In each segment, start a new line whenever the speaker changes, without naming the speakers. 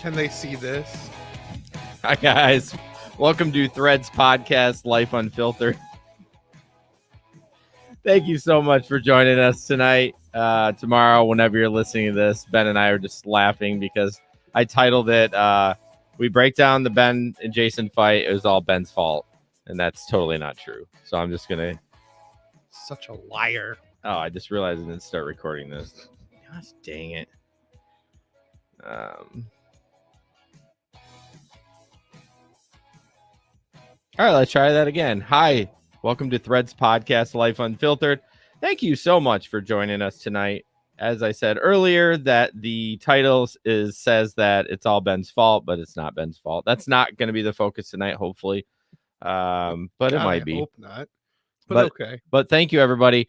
Can they see this?
Hi, guys. Welcome to Threads Podcast, Life Unfiltered. Thank you so much for joining us tonight. Tomorrow, whenever you're listening to this, Ben and I are just laughing because I titled it, we break down the Ben and Jason fight. It was all Ben's fault. And that's totally not true. So I'm just going to...
Such a liar.
Oh, I just realized I didn't start recording this. Gosh, dang it. All right, let's try that again. Hi, welcome to Threads Podcast, Life Unfiltered. Thank you so much for joining us tonight. As I said earlier, that the title says that it's all Ben's fault, but it's not Ben's fault. That's not going to be the focus tonight, hopefully. But it might be.
I hope not. But okay.
But thank you, everybody.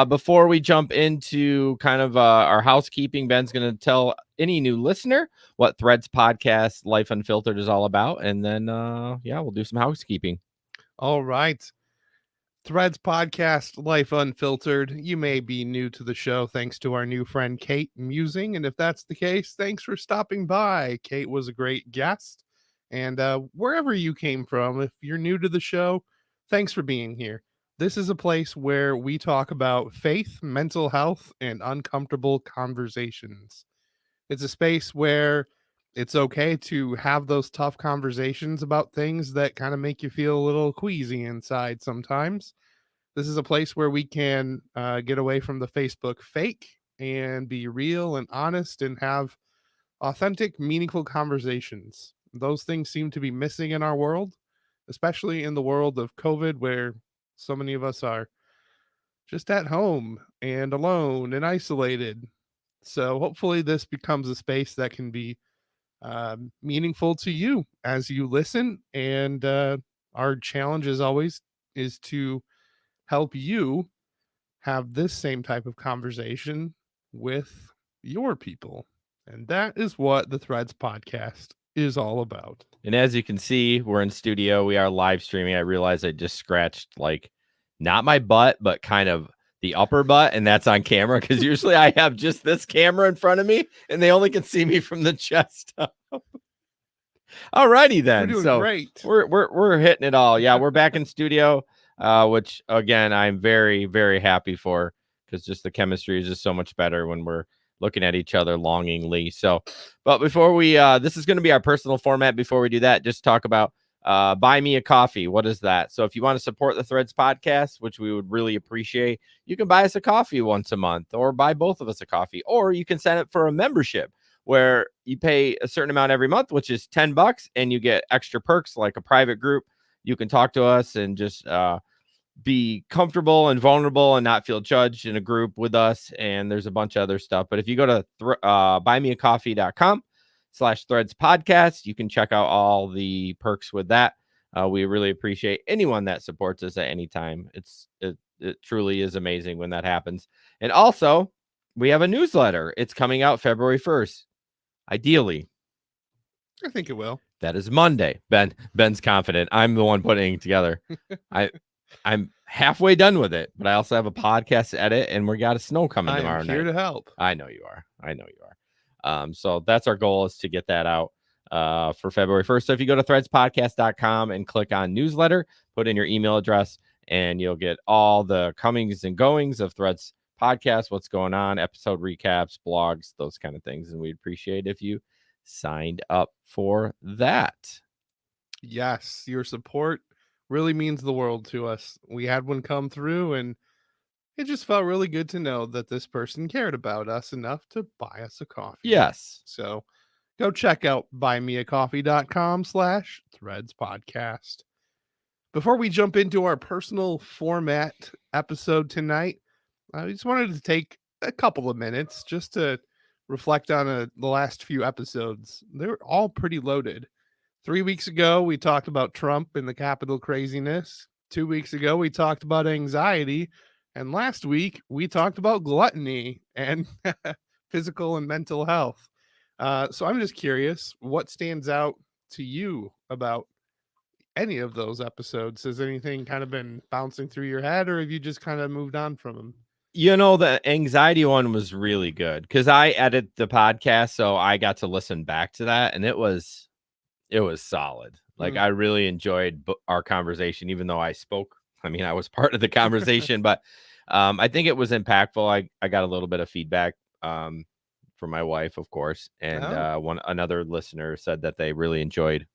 Before we jump into kind of our housekeeping, Ben's going to tell any new listener what Threads Podcast Life Unfiltered is all about. And then, we'll do some housekeeping.
All right. Threads Podcast Life Unfiltered. You may be new to the show thanks to our new friend Kate Musing. And if that's the case, thanks for stopping by. Kate was a great guest. And wherever you came from, if you're new to the show, thanks for being here. This is a place where we talk about faith, mental health, and uncomfortable conversations. It's a space where it's okay to have those tough conversations about things that kind of make you feel a little queasy inside sometimes. This is a place where we can get away from the Facebook fake and be real and honest and have authentic, meaningful conversations. Those things seem to be missing in our world, especially in the world of COVID, where so many of us are just at home and alone and isolated. So hopefully this becomes a space that can be meaningful to you as you listen. And our challenge, as always, is to help you have this same type of conversation with your people. And that is what the Threads Podcast is all about.
And as you can see, we're in studio. We are live streaming. I realized I just scratched, like, not my butt, but kind of the upper butt, and that's on camera because usually I have just this camera in front of me, and they only can see me from the chest up. All righty then.
We're doing great.
We're hitting it all. Yeah, we're back in studio, which again I'm very, very happy for, because just the chemistry is just so much better when we're looking at each other longingly. So, but before we, this is going to be our personal format. Before we do that, just talk about buy me a coffee. What is that? So if you want to support the Threads Podcast, which we would really appreciate, you can buy us a coffee once a month, or buy both of us a coffee, or you can sign up for a membership where you pay a certain amount every month, which is $10, and you get extra perks like a private group. You can talk to us and just be comfortable and vulnerable and not feel judged in a group with us. And there's a bunch of other stuff. But if you go to buymeacoffee.com/Threads Podcast, you can check out all the perks with that. We really appreciate anyone that supports us at any time. It truly is amazing when that happens. And also, we have a newsletter. It's coming out February 1st. Ideally,
I think it will.
That is Monday. Ben's confident. I'm the one putting it together. I'm halfway done with it, but I also have a podcast to edit, and we got a snow coming tomorrow night.
I'm here to help.
I know you are. So that's our goal, is to get that out for February 1st. So if you go to threadspodcast.com and click on newsletter, put in your email address, and you'll get all the comings and goings of Threads Podcast, what's going on, episode recaps, blogs, those kind of things. And we'd appreciate if you signed up for that.
Yes, your support really means the world to us. We had one come through, and it just felt really good to know that this person cared about us enough to buy us a coffee.
Yes.
So go check out buymeacoffee.com/Threads Podcast. Before we jump into our personal format episode tonight, I just wanted to take a couple of minutes just to reflect on the last few episodes. They're all pretty loaded. 3 weeks ago, we talked about Trump and the Capitol craziness. 2 weeks ago, we talked about anxiety. And last week, we talked about gluttony and physical and mental health. So I'm just curious, what stands out to you about any of those episodes? Has anything kind of been bouncing through your head, or have you just kind of moved on from them?
You know, the anxiety one was really good because I edit the podcast, so I got to listen back to that, and it was solid. Like, I really enjoyed our conversation, even though I spoke. I mean, I was part of the conversation, but I think it was impactful. I got a little bit of feedback from my wife, of course, and another listener said that they really enjoyed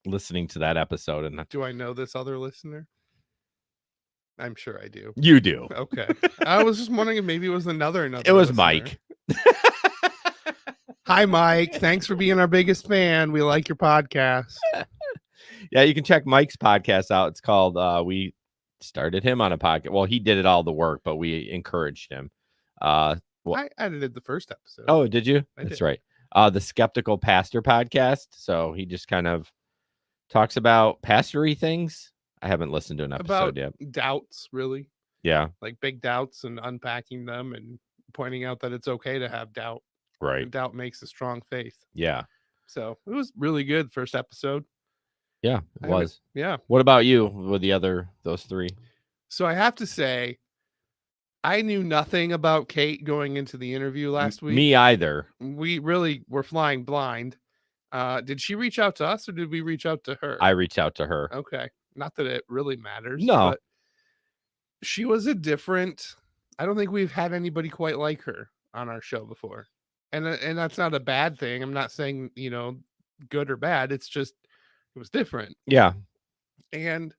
listening to that episode. And
do I know this other listener? I'm sure I do.
You do.
Okay. I was just wondering if maybe it was another.
It was
listener.
Mike.
Hi, Mike. Thanks for being our biggest fan. We like your podcast.
Yeah, you can check Mike's podcast out. It's called we started him on a podcast. Well, he did all the work, but we encouraged him.
I edited the first episode.
Oh, did you?
That's
right. The Skeptical Pastor podcast. So he just kind of talks about pastory things. I haven't listened to an episode yet.
Doubts, really.
Yeah.
Like big doubts and unpacking them and pointing out that it's okay to have doubt.
Right.
And doubt makes a strong faith.
Yeah.
So it was really good first episode.
Yeah, it was.
Yeah.
What about you with those three?
So I have to say, I knew nothing about Kate going into the interview last week.
Me either.
We really were flying blind. Did she reach out to us or did we reach out to her?
I reached out to her.
Okay. Not that it really matters.
No.
But she was I don't think we've had anybody quite like her on our show before. And that's not a bad thing. I'm not saying, good or bad. It's just, it was different.
Yeah.
And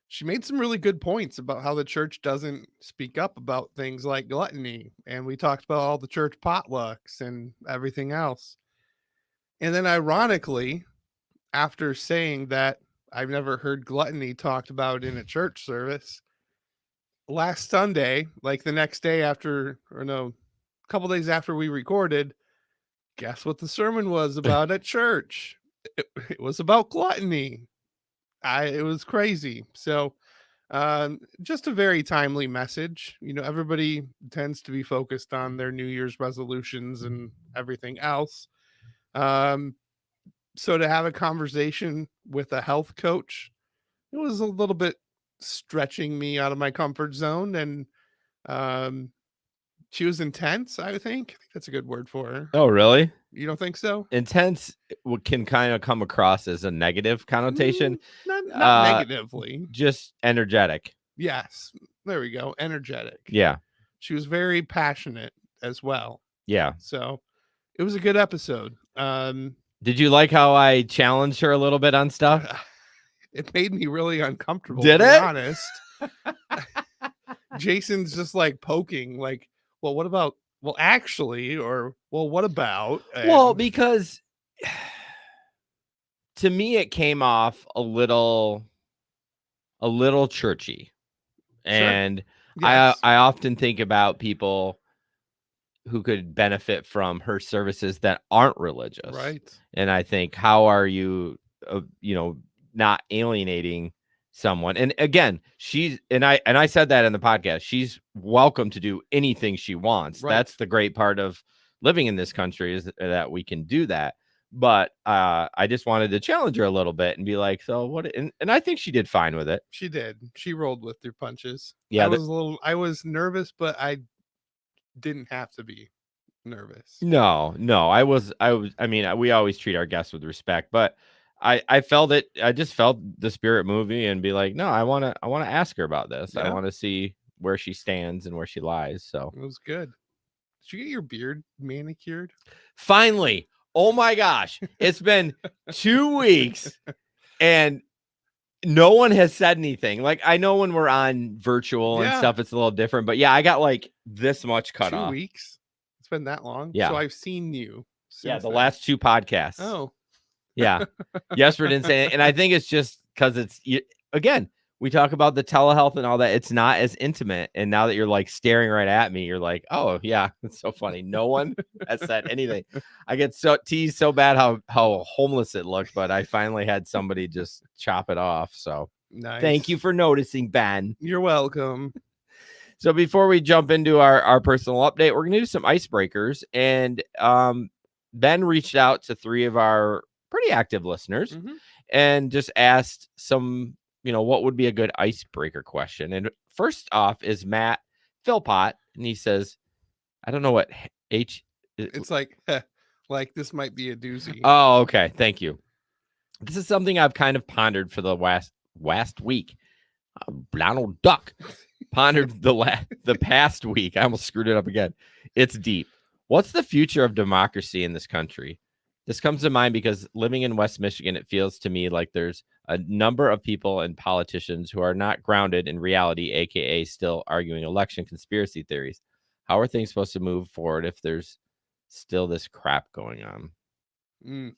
she made some really good points about how the church doesn't speak up about things like gluttony. And we talked about all the church potlucks and everything else. And then ironically, after saying that I've never heard gluttony talked about in a church service, last Sunday, like the next day after, a couple days after we recorded, guess what the sermon was about at church? It was about gluttony. It was crazy. So just a very timely message. Everybody tends to be focused on their New Year's resolutions and everything else. So to have a conversation with a health coach, it was a little bit stretching me out of my comfort zone. And she was intense, I think that's a good word for her.
Oh, really?
You don't think so?
Intense can kind of come across as a negative connotation.
Not negatively.
Just energetic.
Yes. There we go. Energetic.
Yeah.
She was very passionate as well.
Yeah.
So it was a good episode.
Did you like how I challenged her a little bit on stuff?
It made me really uncomfortable.
Did
to
it?
Be honest. Jason's just like poking, like, well, what about? Well, actually, or well, what about?
Well, because to me it came off a little churchy. And yes. I often think about people who could benefit from her services that aren't religious.
Right.
And I think, how are you, not alienating someone? And again, I said that in the podcast, she's welcome to do anything she wants. Right. That's the great part of living in this country, is that we can do that. But I just wanted to challenge her a little bit and be like, so what? And I think she did fine with it.
She did. She rolled with her punches.
Yeah.
I was nervous, but I didn't have to be nervous.
No, I mean, we always treat our guests with respect, but I felt it. I just felt the spirit movie and be like, no, I want to ask her about this. Yeah. I want to see where she stands and where she lies. So
it was good. Did you get your beard manicured?
Finally. Oh my gosh. It's been 2 weeks and no one has said anything. Like, I know when we're on virtual and stuff, it's a little different, but yeah, I got like this much cut off.
2 weeks. It's been that long.
Yeah.
So I've seen you.
Yeah. The last 2 podcasts.
Oh,
yeah. Jesper didn't say it. And I think it's just because again, we talk about the telehealth and all that. It's not as intimate. And now that you're like staring right at me, you're like, oh yeah, it's so funny. No one has said anything. I get so teased so bad how homeless it looked, but I finally had somebody just chop it off. So
nice.
Thank you for noticing, Ben.
You're welcome.
So before we jump into our personal update, we're gonna do some icebreakers. And Ben reached out to 3 of our pretty active listeners and just asked some, what would be a good icebreaker question. And first off is Matt Philpott, and he says, I don't know what
It's like this might be a doozy.
Oh, okay. Thank you. This is something I've kind of pondered for the last week. Donald Duck pondered the past week. I almost screwed it up again. It's deep. What's the future of democracy in this country? This comes to mind because living in West Michigan, it feels to me like there's a number of people and politicians who are not grounded in reality, aka still arguing election conspiracy theories. How are things supposed to move forward if there's still this crap going on?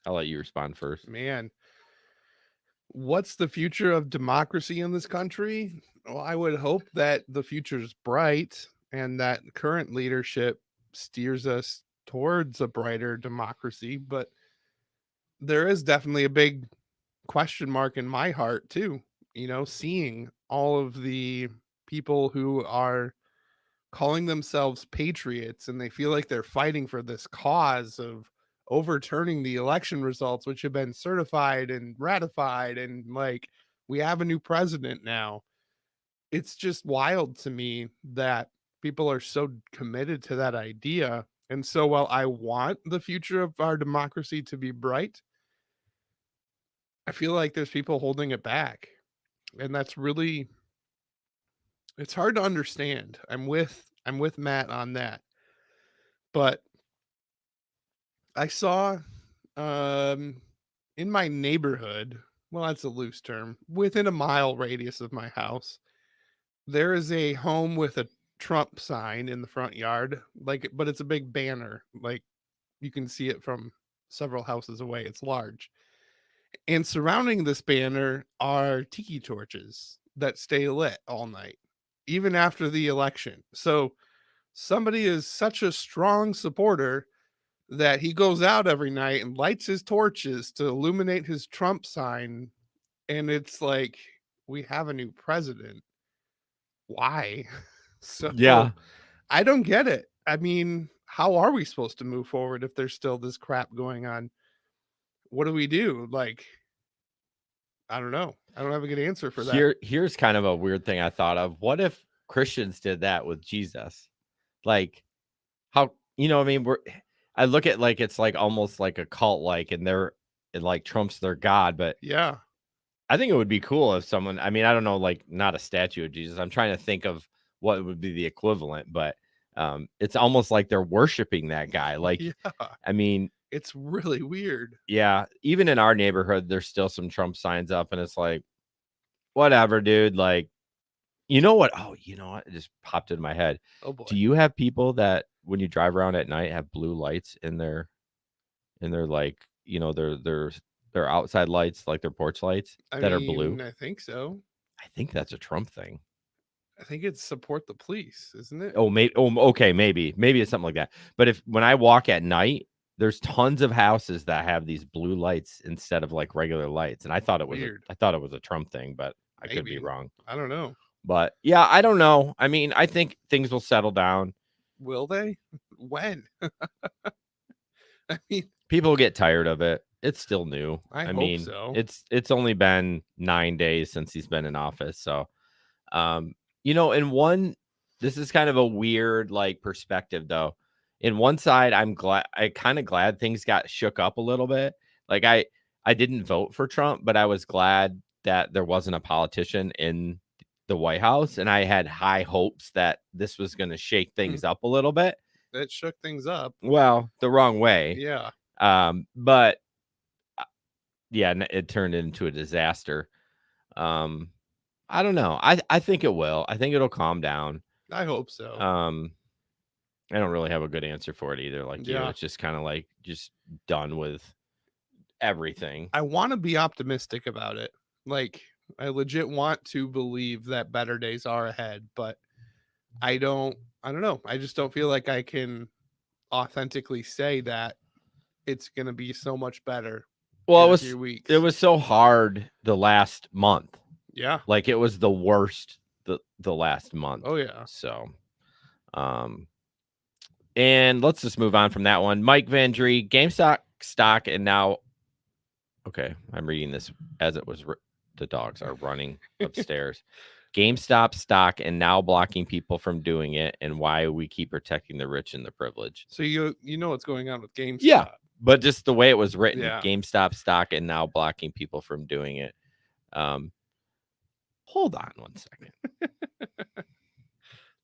I'll let you respond first.
Man, what's the future of democracy in this country? Well, I would hope that the future's bright and that current leadership steers us towards a brighter democracy, but there is definitely a big question mark in my heart too. Seeing all of the people who are calling themselves patriots and they feel like they're fighting for this cause of overturning the election results, which have been certified and ratified, and like we have a new president now. It's just wild to me that people are so committed to that idea. And so while I want the future of our democracy to be bright, I feel like there's people holding it back. And that's really, it's hard to understand. I'm with Matt on that. But I saw in my neighborhood, well, that's a loose term, within a mile radius of my house, there is a home with a Trump sign in the front yard, but it's a big banner. Like you can see it from several houses away. It's large. And surrounding this banner are tiki torches that stay lit all night, even after the election. So somebody is such a strong supporter that he goes out every night and lights his torches to illuminate his Trump sign. And it's like, we have a new president. Why? So
Yeah.
I don't get it. I mean, how are we supposed to move forward if there's still this crap going on? What do we do? Like, I don't know. I don't have a good answer for that.
Here's kind of a weird thing I thought of. What if Christians did that with Jesus? Like, how, I mean, I look at like it's like almost like a cult, like, and like Trump's their god, but
yeah,
I think it would be cool if someone, I mean, I don't know, like not a statue of Jesus. I'm trying to think of what would be the equivalent, but it's almost like they're worshiping that guy. Like,
yeah.
I mean,
it's really weird.
Yeah, even in our neighborhood, there's still some Trump signs up, and it's like, whatever, dude. Like, you know what? Oh, you know what? It just popped in my head.
Oh boy.
Do you have people that when you drive around at night have blue lights in their like, their outside lights, like their porch lights are blue?
I think so.
I think that's a Trump thing.
I think it's support the police, isn't it?
Oh, maybe. Oh, okay, maybe it's something like that. But when I walk at night, there's tons of houses that have these blue lights instead of like regular lights, and I thought it was
weird.
I thought it was a Trump thing, but I
Maybe.
could be wrong.
I don't know.
But yeah, I don't know. I mean, I think things will settle down.
Will they? When? I mean,
people get tired of it. It's still new.
I mean, hope so.
It's only been 9 days since he's been in office, so this is kind of a weird like perspective though. In one side, I'm kind of glad things got shook up a little bit. Like I didn't vote for Trump, but I was glad that there wasn't a politician in the White House, and I had high hopes that this was going to shake things up a little bit.
It shook things up.
Well, the wrong way.
Yeah.
But yeah, it turned into a disaster. I don't know. I think it will. I think it'll calm down.
I hope so.
I don't really have a good answer for it either. Like you, it's just kind of like just done with everything.
I want to be optimistic about it. Like I legit want to believe that better days are ahead, but I don't know. I just don't feel like I can authentically say that it's going to be so much better.
Well, it was so hard the last month.
Yeah.
Like it was the worst the last month.
Oh yeah.
So, and let's just move on from that one. Mike Vandry, GameStop stock, and now, okay, I'm reading this as it was. The dogs are running upstairs. GameStop stock and now blocking people from doing it, and why we keep protecting the rich and the privileged.
So you know what's going on with GameStop.
Yeah, but just the way it was written,
Yeah.
GameStop stock and now blocking people from doing it. Hold on one second.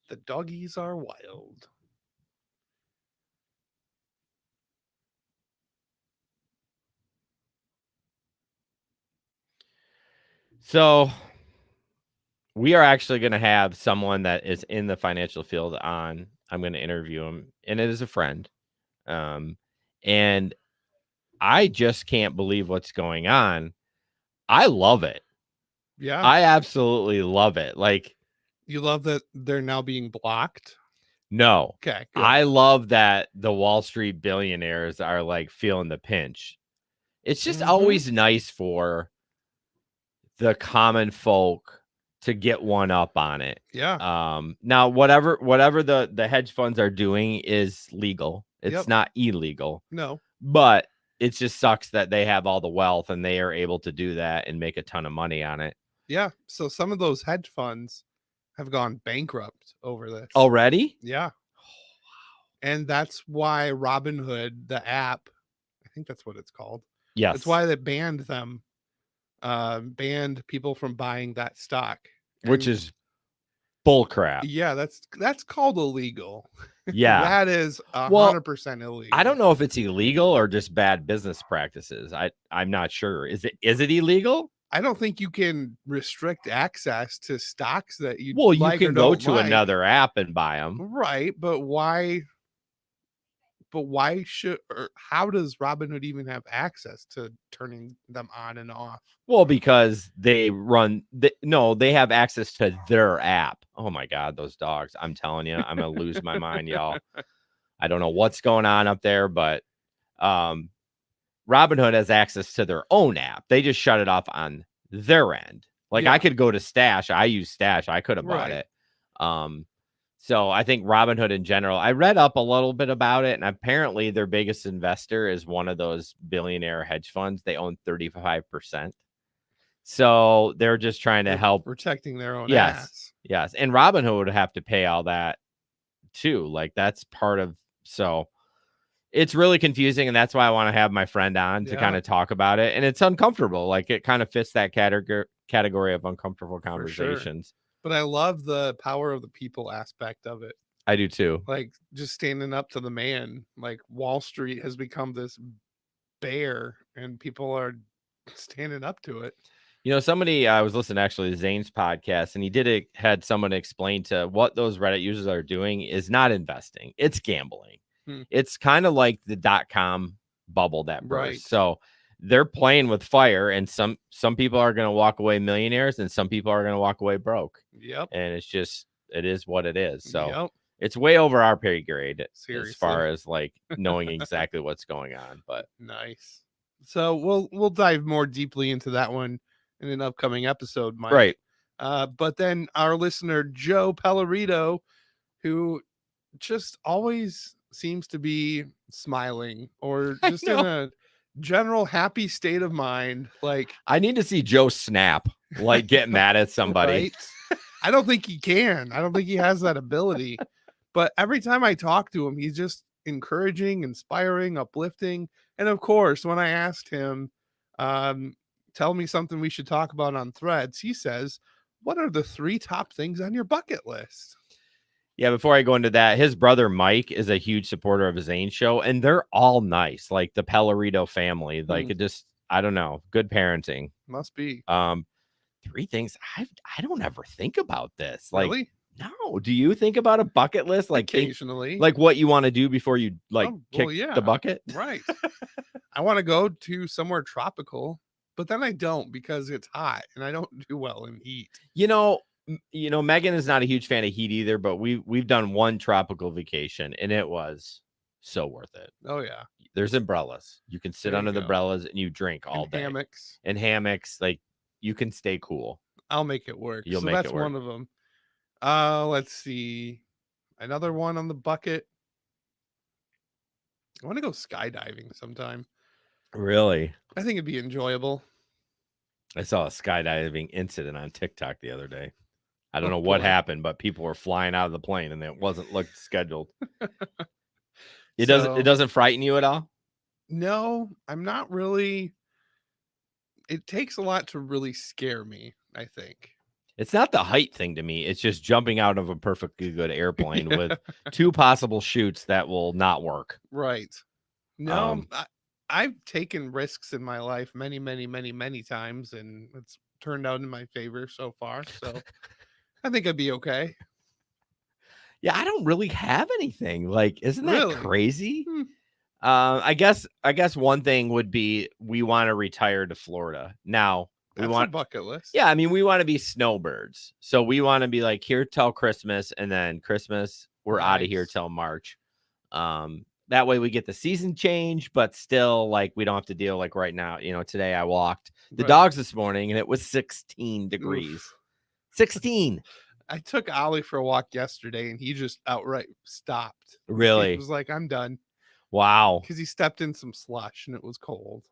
The doggies are wild.
So we are actually going to have someone that is in the financial field on. I'm going to interview him, and it is a friend. And I just can't believe what's going on. I love it.
Yeah.
I absolutely love it. Like,
you love that they're now being blocked?
No.
Okay. Good.
I love that the Wall Street billionaires are like feeling the pinch. It's just always nice for the common folk to get one up on it.
Yeah.
Now whatever the hedge funds are doing is legal. It's not illegal.
No.
But it just sucks that they have all the wealth and they are able to do that and make a ton of money on it.
Yeah. So some of those hedge funds have gone bankrupt over this.
Already?
Yeah. And that's why Robinhood, the app, I think that's what it's called.
Yes.
That's why they banned them. Banned people from buying that stock.
Which is bull crap.
Yeah, that's called illegal.
Yeah.
That is 100% illegal.
I don't know if it's illegal or just bad business practices. I'm not sure. Is it illegal?
I don't think you can restrict access to stocks that you
you can go to another app and buy them.
Right, but why should, or how does Robinhood even have access to turning them on and off?
Well, because they have access to their app. Oh my God, those dogs. I'm telling you, I'm going to lose my mind, y'all. I don't know what's going on up there, but Robinhood has access to their own app. They just shut it off on their end. Like I could go to Stash. I use Stash. I could have bought it. So I think Robinhood in general, I read up a little bit about it, and apparently their biggest investor is one of those billionaire hedge funds. They own 35%. So they're just trying to help
protecting their own ass.
Yes. And Robinhood would have to pay all that too. Like that's part of, so it's really confusing. And that's why I want to have my friend on to kind of talk about it. And it's uncomfortable. Like it kind of fits that category of uncomfortable conversations.
But I love the power of the people aspect of it.
I do too.
Like just standing up to the man. Like Wall Street has become this bear and people are standing up to it.
You know, somebody, I was listening actually to Zane's podcast, and he had someone explain to what those Reddit users are doing is not investing. It's gambling. It's kind of like the .com bubble that burst.
Right.
So they're playing with fire, and some people are going to walk away millionaires and some people are going to walk away broke.
Yep.
And it is what it is. So it's way over our pay grade. Seriously. As far as like knowing exactly what's going on. But
nice. So we'll dive more deeply into that one in an upcoming episode, Mike.
Right.
But then our listener Joe Pellerito, who just always seems to be smiling or just in a general happy state of mind. Like
I need to see Joe snap, like get mad at somebody.
Right? I don't think he can. I don't think he has that ability. But every time I talk to him, he's just encouraging, inspiring, uplifting. And of course, when I asked him, tell me something we should talk about on Threads, he says, what are the 3 top things on your bucket list?
Yeah, before I go into that, his brother Mike is a huge supporter of his Zane show, and they're all nice, like the Pellerito family. Like it just, I don't know, good parenting.
Must be.
3 things I don't ever think about this. Like,
really?
No. Do you think about a bucket list? Like
occasionally,
like what you want to do before you kick the bucket?
Right. I want to go to somewhere tropical, but then I don't because it's hot and I don't do well in heat.
You know, Megan is not a huge fan of heat either, but we've done one tropical vacation and it was so worth it.
Oh yeah.
There's umbrellas. You can sit under the umbrellas and you drink all day.
Hammocks.
And hammocks, like you can stay cool.
I'll make it work.
You'll make it work. That's
one of them. Let's see. Another one on the bucket. I want to go skydiving sometime.
Really?
I think it'd be enjoyable.
I saw a skydiving incident on TikTok the other day. I don't know what happened, but people were flying out of the plane and it wasn't looked scheduled. It doesn't frighten you at all?
No, I'm not really. It takes a lot to really scare me, I think.
It's not the height thing to me. It's just jumping out of a perfectly good airplane with 2 possible chutes that will not work.
Right. No, I've taken risks in my life many, many, many, many times, and it's turned out in my favor so far. So I think I'd be okay.
Yeah, I don't really have anything. Like, isn't that
Really?
crazy? I guess one thing would be we want to retire to Florida. Now,
That's a bucket list.
Yeah, I mean, we want to be snowbirds. So we want to be like here till Christmas, and then Christmas we're out of here
Nice.
till March. That way we get the season change, but still like we don't have to deal like right now. You know, today I walked the dogs this morning and it was 16 degrees.
Oof.
16.
I took Ollie for a walk yesterday and he just outright stopped.
Really?
He was like, I'm done.
Wow.
Because he stepped in some slush and it was cold.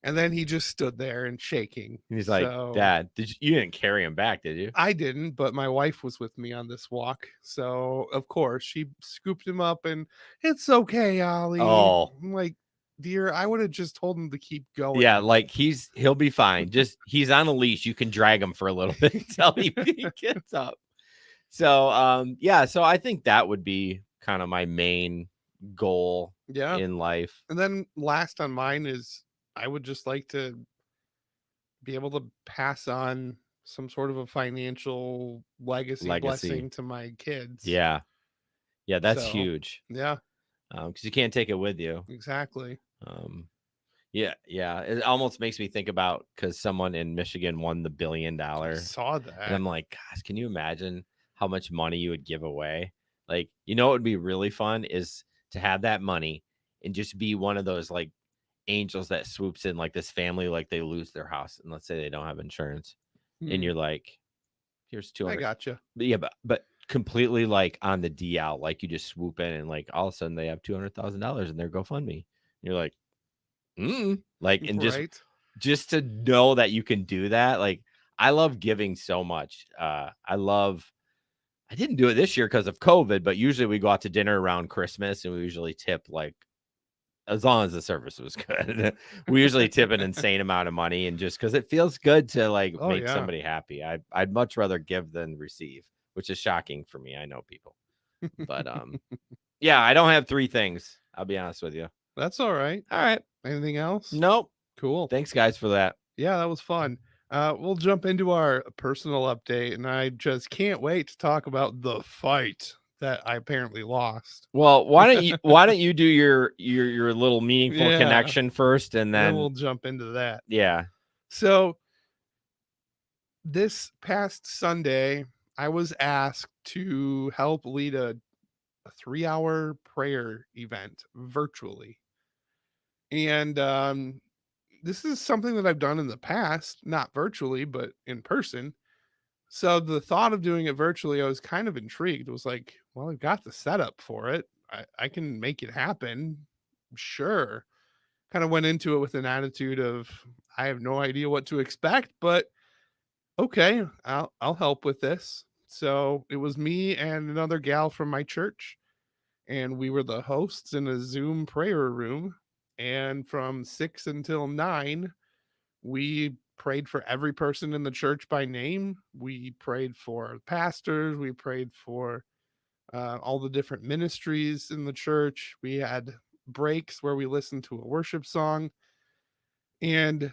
And then he just stood there and shaking.
He's like, Dad, you didn't carry him back, did you?
I didn't, but my wife was with me on this walk. So, of course, she scooped him up and it's okay, Ollie.
Oh.
I'm like, dear, I would have just told him to keep going.
Yeah, like he'll be fine. Just he's on a leash. You can drag him for a little bit until he gets up. So, yeah, so I think that would be kind of my main goal in life.
And then last on mine is I would just like to be able to pass on some sort of a financial legacy. Blessing to my kids.
Yeah. Yeah, that's huge.
Yeah.
Because you can't take it with you.
Exactly.
Yeah. It almost makes me think about because someone in Michigan won the $1 billion.
I saw that.
And I'm like, gosh, can you imagine how much money you would give away? Like, you know, what would be really fun is to have that money and just be one of those like angels that swoops in like this family, like they lose their house and let's say they don't have insurance and you're like, here's 200.
I gotcha.
But yeah, but completely like on the DL, like you just swoop in and like all of a sudden they have $200,000 in their GoFundMe. And you're like, like, and just to know that you can do that. Like, I love giving so much. I didn't do it this year because of COVID, but usually we go out to dinner around Christmas and we usually tip like, as long as the service was good, we usually tip an insane amount of money. And just because it feels good to like make somebody happy, I'd much rather give than receive, which is shocking for me. I know people, but yeah, I don't have 3 things. I'll be honest with you.
That's all right.
All right.
Anything else?
Nope.
Cool.
Thanks, guys, for that.
Yeah, that was fun. We'll jump into our personal update, and I just can't wait to talk about the fight that I apparently lost.
Well, why don't you do your little meaningful connection first, and then
we'll jump into that.
Yeah.
So this past Sunday, I was asked to help lead a 3-hour prayer event virtually. And this is something that I've done in the past, not virtually, but in person. So the thought of doing it virtually, I was kind of intrigued. It was like, well, I've got the setup for it. I can make it happen. Sure. Kind of went into it with an attitude of, I have no idea what to expect, but okay, I'll help with this. So it was me and another gal from my church, and we were the hosts in a Zoom prayer room. And from 6 until 9, we prayed for every person in the church by name. We prayed for pastors. We prayed for all the different ministries in the church. We had breaks where we listened to a worship song. And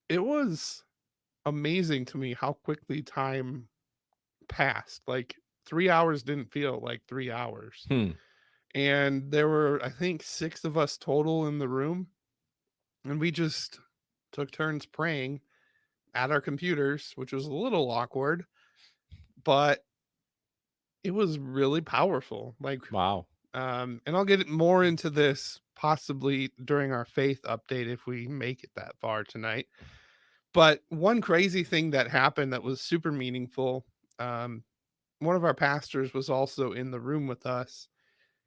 it was amazing to me how quickly time passed. Like 3 hours didn't feel like 3 hours. And there were, I think, 6 of us total in the room. And we just took turns praying at our computers, which was a little awkward, but it was really powerful. Like,
wow.
And I'll get more into this possibly during our faith update if we make it that far tonight. But one crazy thing that happened that was super meaningful, one of our pastors was also in the room with us.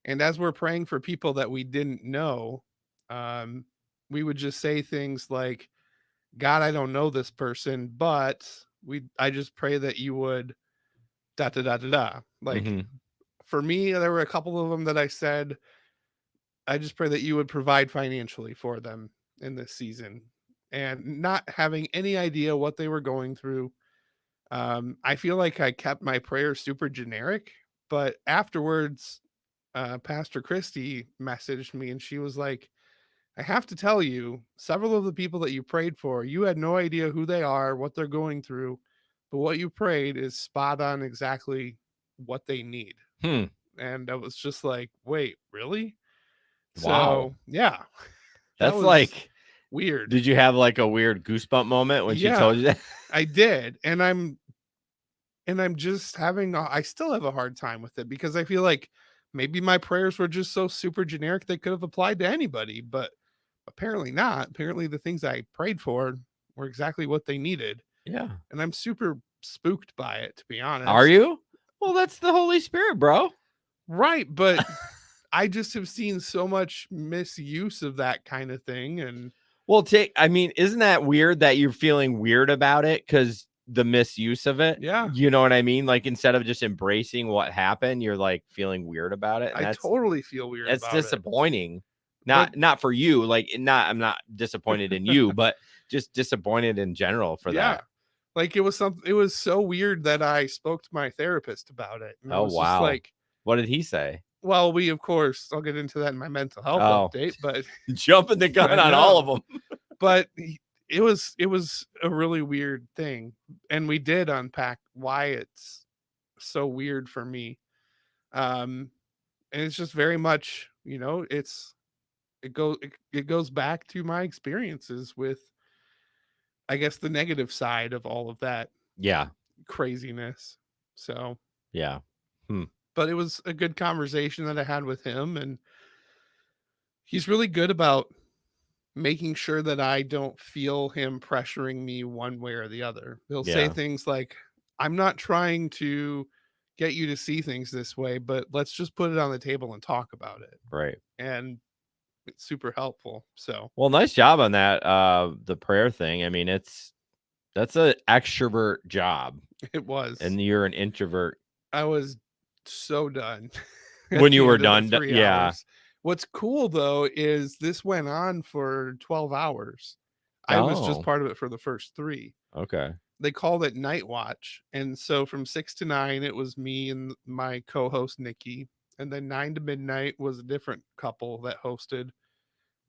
And as we're praying for people that we didn't know, we would just say things like, God, I don't know this person, but I just pray that you would da da da da da. Like
Mhm.
for me, there were a couple of them that I said, I just pray that you would provide financially for them in this season, and not having any idea what they were going through. I feel like I kept my prayers super generic, but afterwards, Pastor Christy messaged me and she was like, I have to tell you, several of the people that you prayed for, you had no idea who they are, what they're going through, but what you prayed is spot on exactly what they need.
Hmm.
And I was just like, wait, really?
Wow.
So, yeah, that
That's
was
like,
weird.
did you have like a weird goosebump moment when she
Yeah,
told you that?
I did. And I'm just I still have a hard time with it because I feel like maybe my prayers were just so super generic they could have applied to anybody, but apparently not. Apparently the things I prayed for were exactly what they needed.
Yeah.
And I'm super spooked by it, to be
Are
honest.
you? Well, that's the Holy Spirit, bro.
Right, but I just have seen so much misuse of that kind of thing. And
Well, I mean, isn't that weird that you're feeling weird about it because the misuse of it?
yeah,
You know what I mean? Like instead of just embracing what happened, you're like feeling weird about it, and
I totally feel weird
that's
about it.
disappointing.
But
Not for you, like I'm not disappointed in you, but just disappointed in general for
yeah,
that.
like it was so weird that I spoke to my therapist about it. And I
Oh
was just
wow.
like,
What did he say?
well, we of course I'll get into that in my mental health
Oh.
update, but
Jumping the gun
I
on all of
know.
them.
But it was a really weird thing, and we did unpack why it's so weird for me. And it's just very much, it goes back to my experiences with, I guess, the negative side of all of that
Yeah.
craziness. So,
Yeah.
but it was a good conversation that I had with him, and he's really good about making sure that I don't feel him pressuring me one way or the other. He'll say
Yeah.
things like, I'm not trying to get you to see things this way, but let's just put it on the table and talk about it.
Right.
And it's super helpful. So,
Well, nice job on that. The prayer thing. I mean, that's an extrovert job,
it was.
and you're an introvert.
I was so done at
When
the
you were
end of the
done,
3
yeah.
hours. What's cool though is this went on for 12 hours. I was just
Oh,
part of it for the first 3.
okay.
They called it night watch, and so from 6 to 9 it was me and my co-host Nikki, and then 9 to midnight was a different couple that hosted,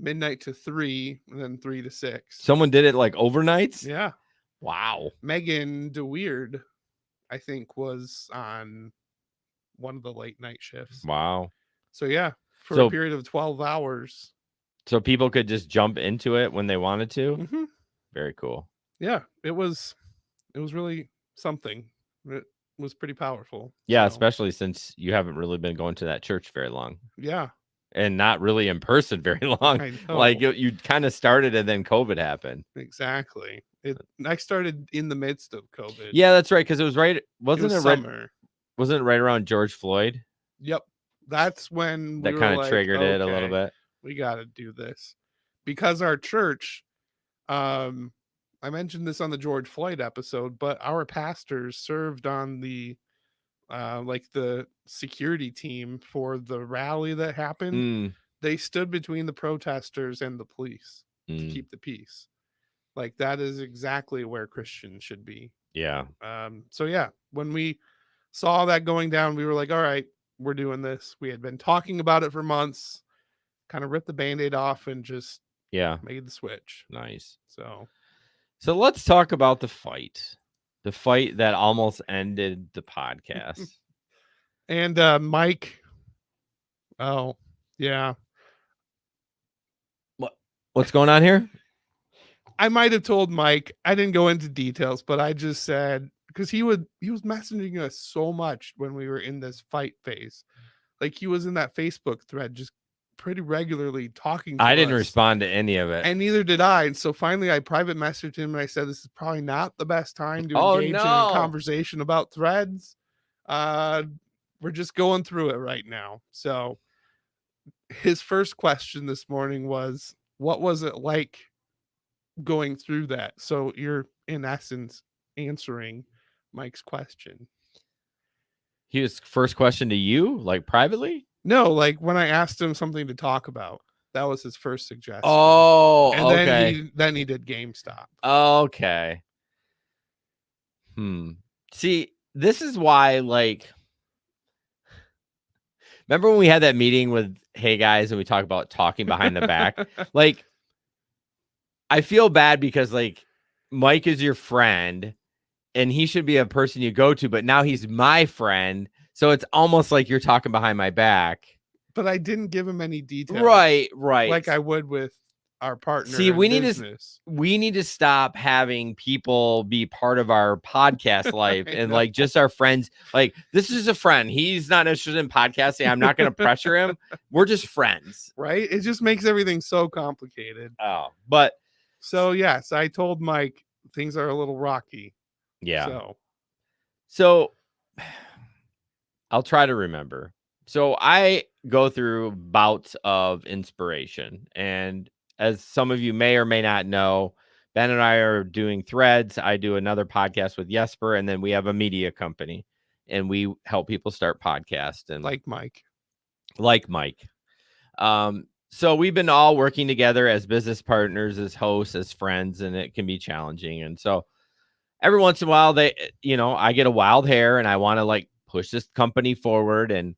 midnight to 3, and then 3 to 6.
Someone did it like overnights.
Yeah,
Wow.
Megan DeWeird, I think, was on one of the late night shifts.
Wow.
So yeah, for
So-
a period of 12 hours.
So people could just jump into it when they wanted to.
Mhm.
Very cool.
Yeah, it was really something. It was pretty powerful.
Yeah,
So,
especially since you haven't really been going to that church very long
yeah,
and not really in person very long.
I know.
Like you kind of started and then COVID happened.
Exactly. I started in the midst of COVID.
Yeah, that's right. Because it was right.
it
Wasn't
was
it right?
summer.
Wasn't it right around George Floyd
Yep. That's when
that
we
kind
were
of
like,
triggered it a little
okay,
bit?
we got to do this because our church, I mentioned this on the George Floyd episode, but our pastors served on the like the security team for the rally that happened.
Mm,
They stood between the protesters and the police to
mm,
keep the peace. Like that is exactly where Christians should be.
yeah.
So yeah, when we saw that going down, we were like, all right, we're doing this. We had been talking about it for months, kind of ripped the band-aid off and just
Yeah.
made the switch.
Nice.
So
So let's talk about the fight. The fight that almost ended the podcast.
and Mike, oh yeah,
What's going on here?
I might have told Mike. I didn't go into details, but I just said, because he was messaging us so much when we were in this fight phase. Like he was in that Facebook thread just pretty regularly talking to
I didn't
us.
respond to any of it.
And neither did I. And so finally I private messaged him and I said, this is probably not the best time to engage in a conversation about threads. We're just going through it right now. So his first question this morning was, what was it like going through that? So you're in essence answering Mike's question.
His first question to you, like privately?
No, like when I asked him something to talk about, that was his first suggestion.
Oh,
and
okay.
then he did GameStop.
Okay. See, this is why, like, remember when we had that meeting with Hey Guys and we talked about talking behind the back? Like, I feel bad because, like, Mike is your friend and he should be a person you go to, but now he's my friend. So it's almost like you're talking behind my back.
But I didn't give him any details.
Right.
Like I would with our partner.
See, we need to stop having people be part of our podcast life and like just our friends. Like, this is a friend. He's not interested in podcasting. I'm not going to pressure him. We're just friends.
Right? It just makes everything so complicated.
Oh, but
so yes, I told Mike things are a little rocky.
Yeah. So I'll try to remember. So I go through bouts of inspiration, and as some of you may or may not know, Ben and I are doing Threads. I do another podcast with Jesper, and then we have a media company, and we help people start podcasts. And
like Mike.
So we've been all working together as business partners, as hosts, as friends, and it can be challenging. And so every once in a while, I get a wild hair and I want to like push this company forward, and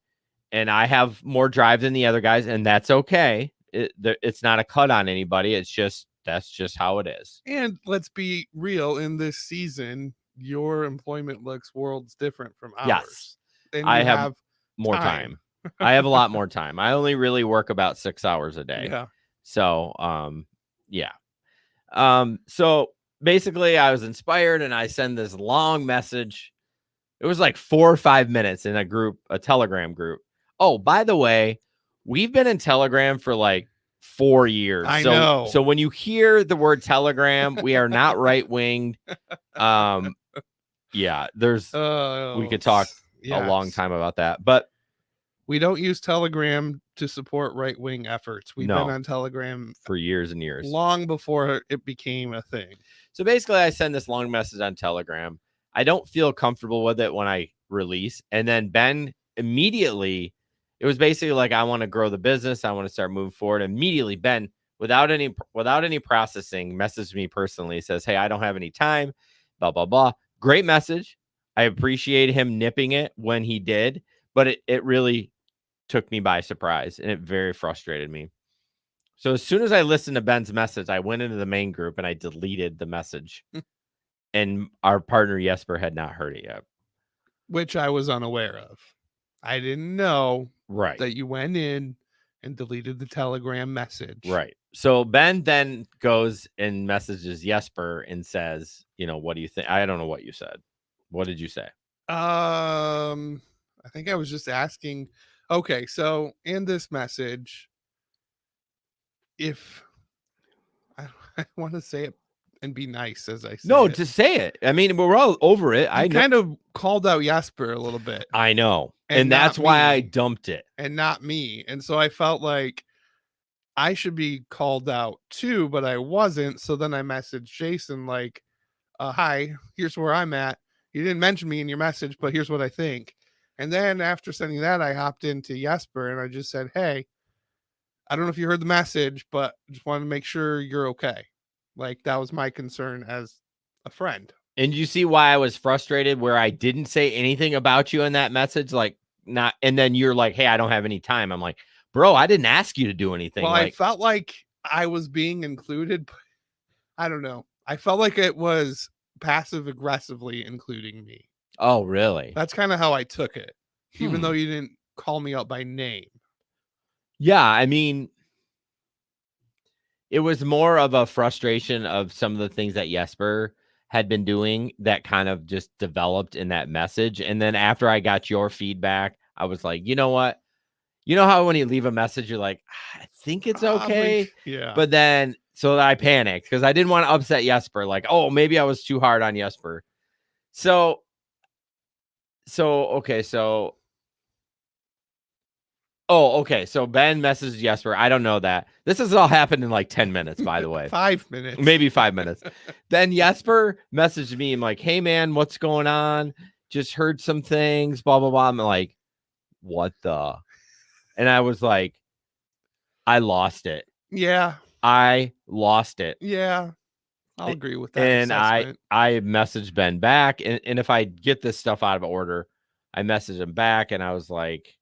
I have more drive than the other guys, and that's okay. It's not a cut on anybody. That's just how it is.
And let's be real, in this season, your employment looks worlds different from ours.
Yes.
And
I have more time. I have a lot more time. I only really work about 6 hours a day.
Yeah.
So, yeah. So basically I was inspired and I send this long message. It was like 4 or 5 minutes in a Telegram group. Oh, by the way, we've been in Telegram for like 4 years.
I know.
So when you hear the word Telegram, we are not right-winged. Yeah, we could talk a long time about that, but
we don't use Telegram to support right-wing efforts. We've been on Telegram
for years and years,
long before it became a thing.
So basically I send this long message on Telegram. I don't feel comfortable with it when I release. And then Ben immediately, it was basically like, I want to grow the business. I want to start moving forward. Immediately, Ben, without any processing, messaged me personally, says, hey, I don't have any time, blah, blah, blah. Great message. I appreciate him nipping it when he did, but it really took me by surprise and it very frustrated me. So as soon as I listened to Ben's message, I went into the main group and I deleted the message. And our partner Jesper had not heard it yet,
which I was unaware of. I didn't know that you went in and deleted the Telegram message.
Right. So Ben then goes and messages Jesper and says, what do you think? I don't know what you said. What did you say?
I think I was just asking. Okay, so in this message, if I want to say it and be nice as I say
it. To say it. I mean, we're all over it. I
kind of called out Jesper a little bit.
I know. And that's why I dumped it.
And not me. And so I felt like I should be called out too, but I wasn't. So then I messaged Jason like, hi, here's where I'm at. You didn't mention me in your message, but here's what I think. And then after sending that, I hopped into Jesper and I just said, hey, I don't know if you heard the message, but just wanted to make sure you're okay. Like, that was my concern as a friend.
And you see why I was frustrated where I didn't say anything about you in that message? And then you're like, hey, I don't have any time. I'm like, bro, I didn't ask you to do anything.
Well, I felt like I was being included, but I don't know. I felt like it was passive aggressively including me.
Oh, really?
That's kind of how I took it, even though you didn't call me out by name.
Yeah, I mean, it was more of a frustration of some of the things that Jesper had been doing that kind of just developed in that message. And then after I got your feedback, I was like, you know what? You know how when you leave a message, you're like, I think it's okay.
Yeah.
But then, so I panicked because I didn't want to upset Jesper. Like, oh, maybe I was too hard on Jesper. So, okay. So Oh, okay. So Ben messaged Jesper. I don't know that. This has all happened in like 10 minutes, by the way.
5 minutes.
Maybe 5 minutes. Then Jesper messaged me. I'm like, hey, man, what's going on? Just heard some things, blah, blah, blah. I'm like, what the? And I was like, I lost it.
Yeah.
I lost it.
Yeah. I'll agree with that.
And
assessment.
I messaged Ben back. And if I get this stuff out of order, I messaged him back and I was like,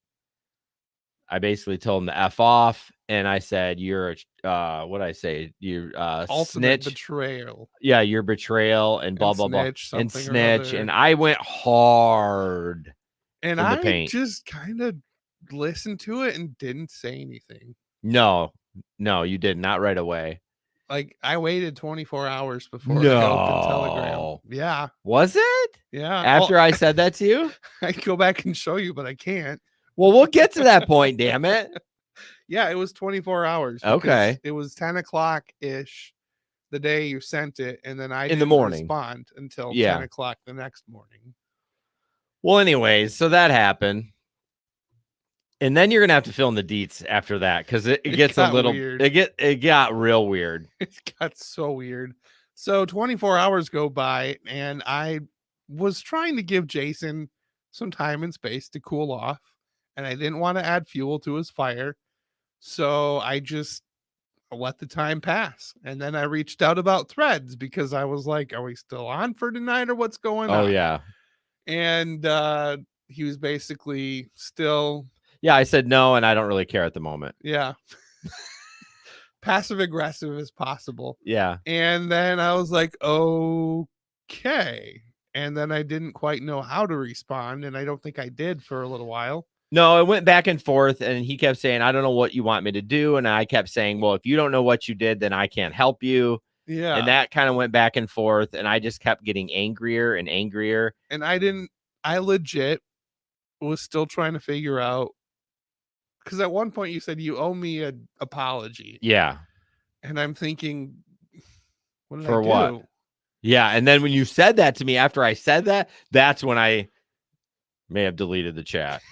I basically told him to F off. And I said, you're what I say? You're
ultimate
snitch.
betrayal.
Yeah, your betrayal and blah, blah, blah. And snitch. And I went hard.
And
in the
I
paint.
just kind of listened to it and didn't say anything.
No, you did not right away.
Like I waited 24 hours before I opened Telegram. Yeah.
Was it?
Yeah.
After I said that to you?
I go back and show you, but I can't.
Well, we'll get to that point, damn it.
Yeah, it was 24 hours.
Okay.
It was 10 o'clock ish the day you sent it, and then I
in the
didn't
morning
respond until 10 o'clock the next morning.
Well, anyways, so that happened. And then you're gonna have to fill in the deets after that because it gets a little weird. It got real weird.
It got so weird. So 24 hours go by, and I was trying to give Jason some time and space to cool off, and I didn't want to add fuel to his fire. So I just let the time pass. And then I reached out about Threads because I was like, are we still on for tonight or what's going on?
Oh, yeah.
And he was basically still.
Yeah, I said no, and I don't really care at the moment.
Yeah. Passive aggressive as possible.
Yeah.
And then I was like, okay. And then I didn't quite know how to respond. And I don't think I did for a little while.
No, it went back and forth. And he kept saying, I don't know what you want me to do. And I kept saying, well, if you don't know what you did, then I can't help you.
Yeah.
And that kind of went back and forth. And I just kept getting angrier and angrier.
And I legit was still trying to figure out. Because at one point you said you owe me an apology.
Yeah.
And I'm thinking, what did
For
I do?
what? Yeah. And then when you said that to me after I said that, that's when I may have deleted the chat.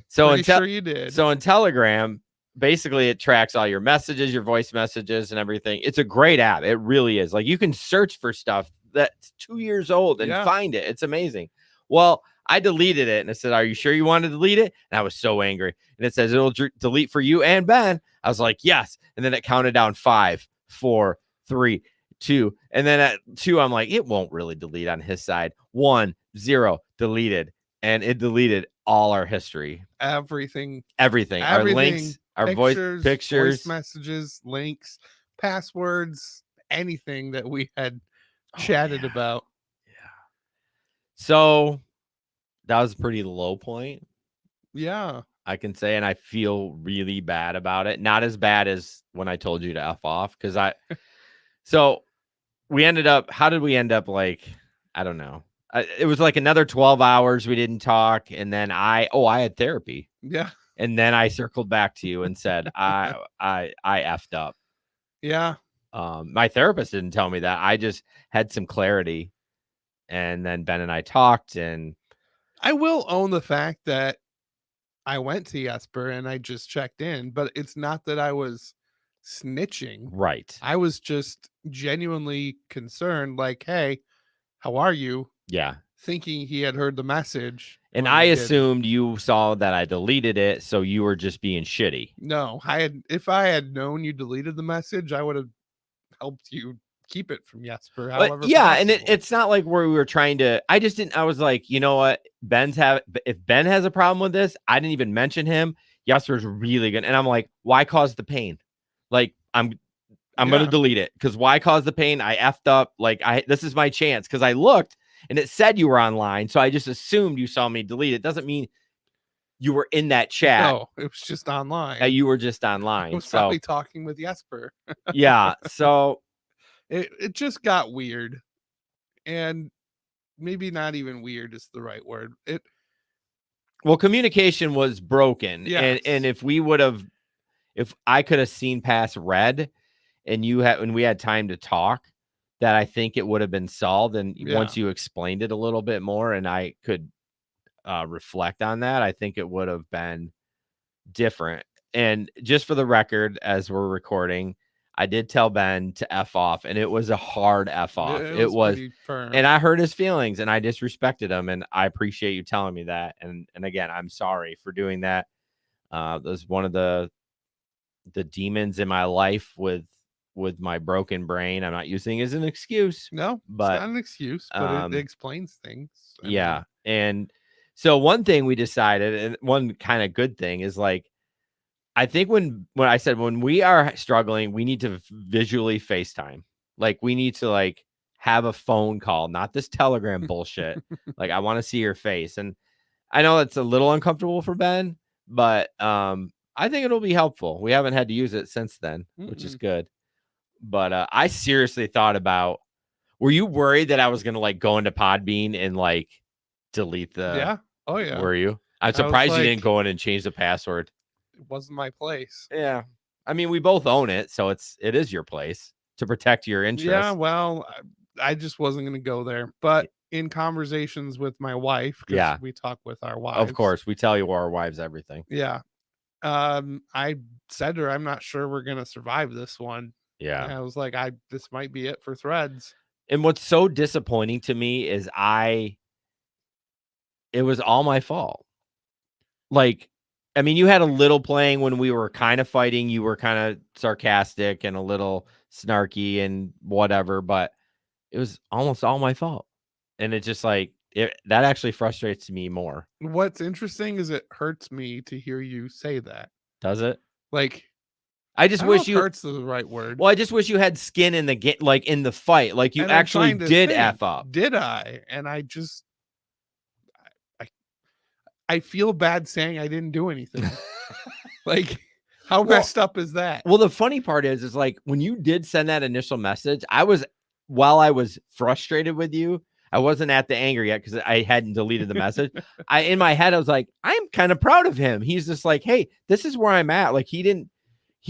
So
sure you did.
So in Telegram, basically it tracks all your messages, your voice messages and everything. It's a great app. It really is. Like you can search for stuff that's 2 years old and find it. It's amazing. Well, I deleted it and it said, are you sure you want to delete it? And I was so angry. And it says it'll delete for you and Ben. I was like, yes. And then it counted down 5, 4, 3, 2. And then at 2, I'm like, it won't really delete on his side. 1, 0, deleted. And it deleted all our history.
Everything.
Our links, our pictures,
voice messages, links, passwords, anything that we had chatted about.
Yeah. So that was a pretty low point.
Yeah.
I can say, and I feel really bad about it. Not as bad as when I told you to F off. So we ended up, how did we end up like, I don't know. It was like another 12 hours we didn't talk. And then I had therapy.
Yeah.
And then I circled back to you and said, I effed up.
Yeah.
My therapist didn't tell me that. I just had some clarity. And then Ben and I talked, and
I will own the fact that I went to Jesper and I just checked in, but it's not that I was snitching.
Right.
I was just genuinely concerned, like, hey, how are you?
Yeah.
Thinking he had heard the message.
And I assumed you saw that I deleted it, so you were just being shitty.
No, if I had known you deleted the message, I would have helped you keep it from Jesper.
But yeah, possible. And it's not like where we were trying to. I just didn't. I was like, you know what? If Ben has a problem with this, I didn't even mention him. Jesper's really good, and I'm like, why cause the pain? Like I'm gonna delete it because why cause the pain? I effed up. Like this is my chance because I looked. And it said you were online, so I just assumed you saw me delete it. Doesn't mean you were in that chat.
No, it was just online.
You were just online.
I was probably talking with Jesper.
Yeah, so
it just got weird, and maybe not even weird is the right word.
Well, communication was broken,
yes.
and if I could have seen past red, and we had time to talk, that I think it would have been solved. And once you explained it a little bit more and I could reflect on that, I think it would have been different. And just for the record, as we're recording, I did tell Ben to F off, and it was a hard F off. It was,
pretty firm.
and I hurt his feelings, and I disrespected him, and I appreciate you telling me that. And again, I'm sorry for doing that. That was one of the demons in my life with my broken brain. I'm not using it as an excuse.
No,
but
it's not an excuse, but it explains things.
I mean, and so one thing we decided, and one kind of good thing is like, I think when I said when we are struggling, we need to visually FaceTime. Like we need to like have a phone call, not this Telegram bullshit. Like I want to see your face. And I know it's a little uncomfortable for Ben, but I think it'll be helpful. We haven't had to use it since then, which is good. But I seriously thought about, were you worried that I was going to like go into Podbean and like delete the,
yeah. Oh yeah.
Were you? I'm surprised you didn't go in and change the password.
It wasn't my place.
Yeah. I mean, we both own it, so it is your place to protect your interests.
Yeah, well, I just wasn't going to go there. But in conversations with my wife, because we talk with our wives.
Of course, we tell you our wives everything.
Yeah. I said to her, I'm not sure we're going to survive this one.
Yeah.
And I was like, this might be it for Threads.
And what's so disappointing to me is it was all my fault. Like, I mean, you had a little playing when we were kind of fighting. You were kind of sarcastic and a little snarky and whatever, but it was almost all my fault. And it just like, that actually frustrates me more.
What's interesting is it hurts me to hear you say that.
Does it?
Like,
I just wish you
hurts the right word.
Well, I just wish you had skin in the like in the fight. Like you actually did F up.
Did I? And I feel bad saying I didn't do anything. Like, how messed up is that?
Well, the funny part is like when you did send that initial message, while I was frustrated with you, I wasn't at the anger yet because I hadn't deleted the message. In my head, I was like, I'm kind of proud of him. He's just like, hey, this is where I'm at. Like he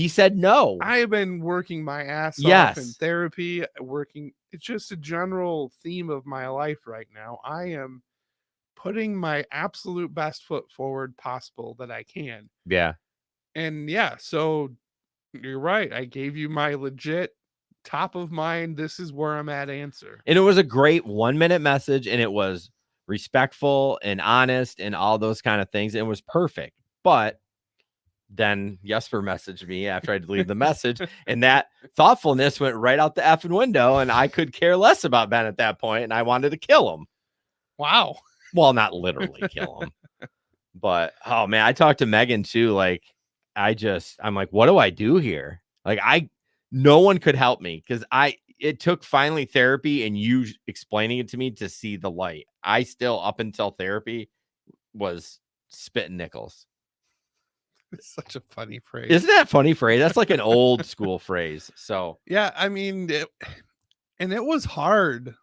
said no.
I have been working my ass off in therapy, it's just a general theme of my life right now. I am putting my absolute best foot forward possible that I can.
Yeah.
And so you're right. I gave you my legit top of mind, this is where I'm at answer.
And it was a great 1-minute message, and it was respectful and honest and all those kind of things. It was perfect. But then Jesper messaged me after I deleted the message, and that thoughtfulness went right out the effing window, and I could care less about Ben at that point, and I wanted to kill him.
Wow.
Well, not literally kill him. But, oh, man, I talked to Megan, too. Like, I'm like, what do I do here? Like, no one could help me because it took finally therapy and you explaining it to me to see the light. I still, up until therapy, was spitting nickels.
It's such a funny phrase.
Isn't that a funny phrase? That's like an old school phrase. So
yeah, I mean, it was hard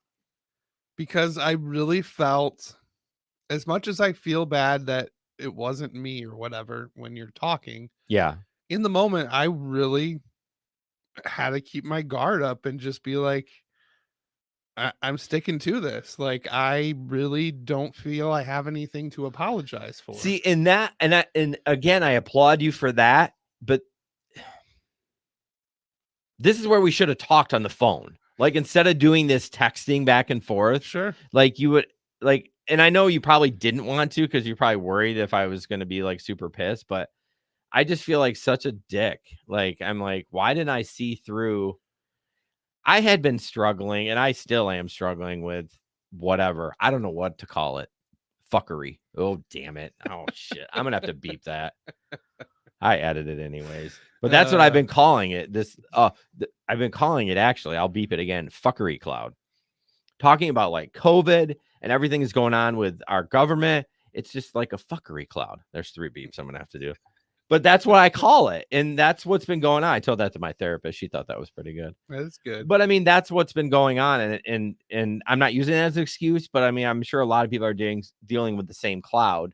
because I really felt, as much as I feel bad that it wasn't me or whatever when you're talking.
Yeah.
In the moment, I really had to keep my guard up and just be like, I'm sticking to this. Like, I really don't feel I have anything to apologize for.
See, and again, I applaud you for that, but this is where we should have talked on the phone. Like, instead of doing this texting back and forth,
sure.
Like you would like, and I know you probably didn't want to, because you're probably worried if I was going to be like super pissed, but I just feel like such a dick. Like, I'm like, why didn't I see through? I had been struggling, and I still am struggling with whatever. I don't know what to call it. Fuckery. Oh, damn it. Oh, shit. I'm going to have to beep that. I edited it anyways. But that's what I've been calling it. I've been calling it, actually. I'll beep it again. Fuckery cloud. Talking about like COVID and everything is going on with our government. It's just like a fuckery cloud. There's 3 beeps I'm going to have to do. But that's what I call it. And that's what's been going on. I told that to my therapist. She thought that was pretty good.
That's good.
But I mean, that's what's been going on. And I'm not using it as an excuse, but I mean, I'm sure a lot of people are dealing with the same cloud.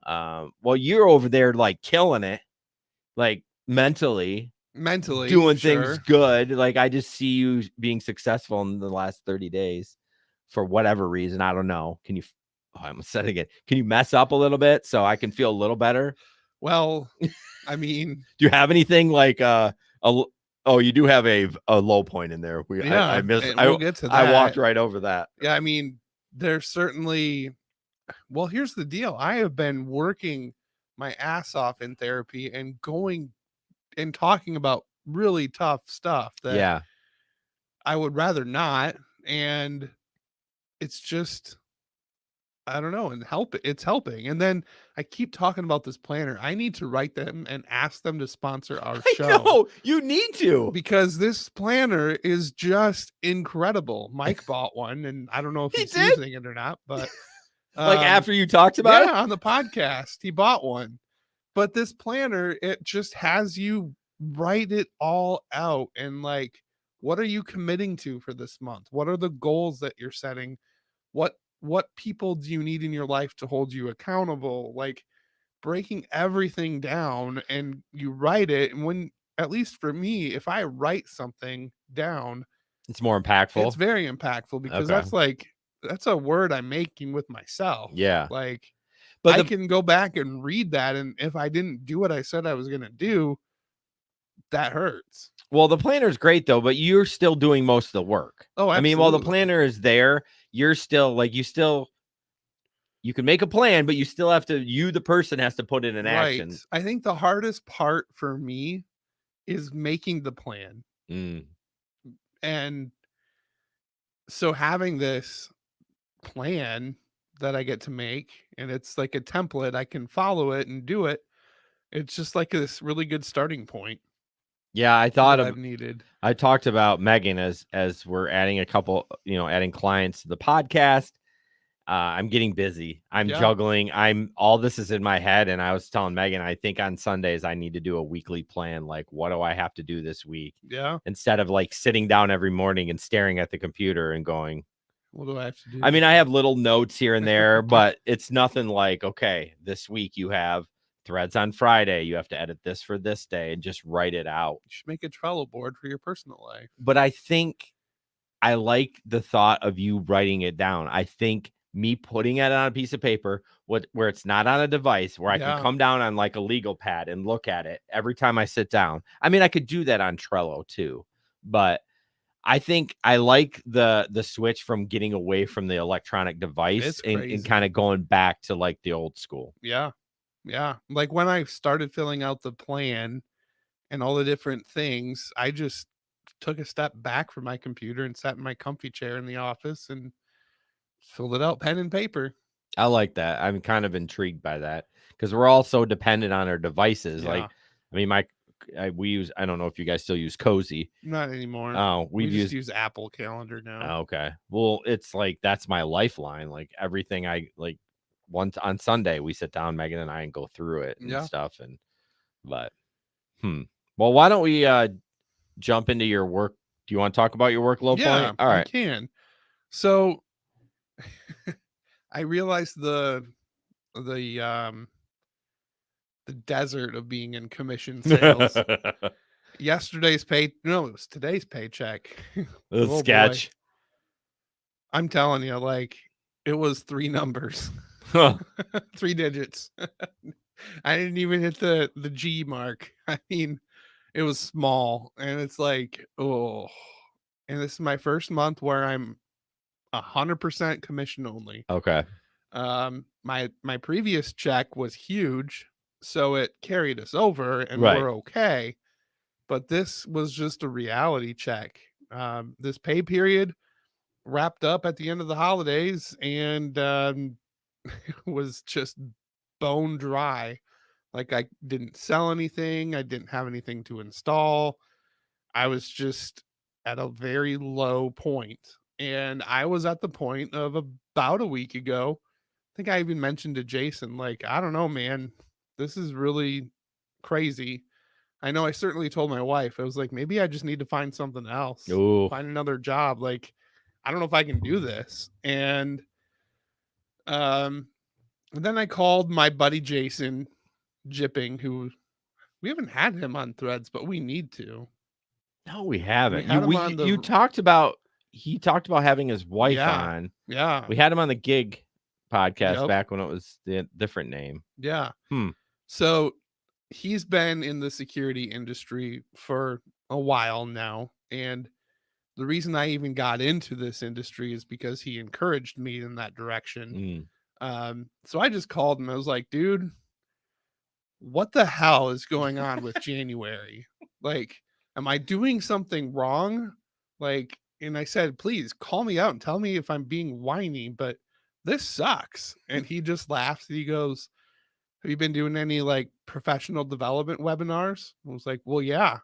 Well, you're over there like killing it, like mentally doing things good. Like, I just see you being successful in the last 30 days for whatever reason. I don't know. I almost said it again. Can you mess up a little bit so I can feel a little better?
Well, I mean,
Do you have anything like oh, you do have a low point in there.
yeah,
I missed.
we'll get to
I walked
that.
right over that.
Yeah, I mean, there's certainly. Well, here's the deal. I have been working my ass off in therapy and going and talking about really tough stuff that
Yeah.
I would rather not. And it's just, I don't know, and it's helping. And then I keep talking about this planner. I need to write them and ask them to sponsor our
I
show
know you need to.
because this planner is just incredible. Mike bought one, and I don't know if
He
he's
did?
using it or not, but
Like after you talked about it.
on the podcast, he bought one. But this planner, it just has you write it all out and like, what are you committing to for this month? What are the goals that you're setting? What people do you need in your life to hold you accountable? Like breaking everything down, and you write it. And when, at least for me, if I write something down,
It's more impactful.
it's very impactful because
Okay.
that's a word I'm making with myself.
Yeah.
Like,
But
I can go back and read that, and if I didn't do what I said I was going to do, that hurts.
well, the planner is great though, but you're still doing most of the work.
Oh,
I mean, while the
absolutely.
planner is there, you're still like you can make a plan, but you still have to. You, the person, has to put it in action.
I think the hardest part for me is making the plan.
Mm.
And so having this plan that I get to make, and it's like a template, I can follow it and do it. It's just like this really good starting point
Yeah, I
that
thought
I've
of.
needed.
I talked about Megan as we're adding a couple, adding clients to the podcast. I'm getting busy. I'm
Yeah.
juggling. All this is in my head. And I was telling Megan, I think on Sundays I need to do a weekly plan. Like, what do I have to do this week?
Yeah.
Instead of like sitting down every morning and staring at the computer and going,
What do I have to do?
I mean, I have little notes here and there, but it's nothing like, okay, this week you have threads on Friday. You have to edit this for this day and just write it out.
You should make a Trello board for your personal life.
But I think I like the thought of you writing it down. I think me putting it on a piece of paper where it's not on a device, where I can come down on like a legal pad and look at it every time I sit down. I mean, I could do that on Trello too, but I think I like the switch from getting away from the electronic device and kind of going back to like the old school.
Yeah. Yeah. Like when I started filling out the plan and all the different things, I just took a step back from my computer and sat in my comfy chair in the office and filled it out, pen and paper.
I like that. I'm kind of intrigued by that because we're all so dependent on our devices.
Yeah.
Like, I mean, we use, I don't know if you guys still use Cozy.
Not anymore.
Oh,
we just use Apple Calendar now.
Okay. Well, it's like, that's my lifeline. Like everything once on Sunday, we sit down, Megan and I, and go through it and stuff. Well, why don't we jump into your work? Do you want to talk about your work low point? All right.
I can. So I realized the desert of being in commission sales. Yesterday's it was today's paycheck.
The sketch.
Boy. I'm telling you, like, it was 3 numbers. 3 digits. I didn't even hit the G mark. I mean, it was small, and it's like, oh. And this is my first month where I'm 100% commission only.
Okay.
My previous check was huge, so it carried us over and we're okay. But this was just a reality check. This pay period wrapped up at the end of the holidays, and it was just bone dry. Like, I didn't sell anything. I didn't have anything to install. I was just at a very low point. And I was at the point of about a week ago. I think I even mentioned to Jason, like, I don't know, man, this is really crazy. I know I certainly told my wife, I was like, maybe I just need to find something else.
Ooh.
Find another job. Like, I don't know if I can do this. And then I called my buddy Jason Jipping, who we haven't had him on Threads, but we need to.
No, we haven't.
He
talked about having his wife on.
Yeah.
We had him on the Gig podcast back when it was the different name.
Yeah.
Hmm.
So he's been in the security industry for a while now, and the reason I even got into this industry is because he encouraged me in that direction.
Mm.
So I just called him. I was like, dude, what the hell is going on with January? Like, am I doing something wrong? Like, and I said, please call me out and tell me if I'm being whiny, but this sucks. And he just laughs and he goes, have you been doing any like professional development webinars? I was like, well, yeah.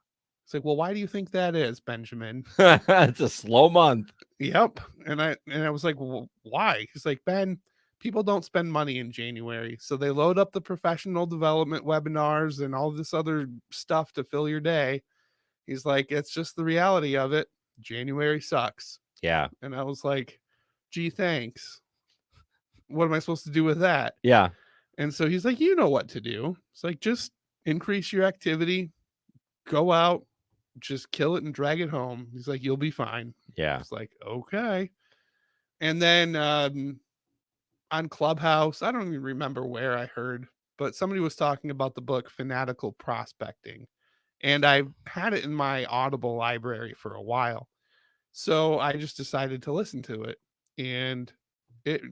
It's like, well, why do you think that is, Benjamin?
It's a slow month.
Yep. And I was like, well, why? He's like, Ben, people don't spend money in January. So they load up the professional development webinars and all this other stuff to fill your day. He's like, it's just the reality of it. January sucks.
Yeah.
And I was like, gee, thanks. What am I supposed to do with that?
Yeah.
And so he's like, you know what to do. It's like, just increase your activity, go out, just kill it and drag it home. He's like, you'll be fine.
Yeah.
It's like, okay. And then on Clubhouse, I don't even remember where I heard, but somebody was talking about the book Fanatical Prospecting. And I've had it in my Audible library for a while. So I just decided to listen to it. And it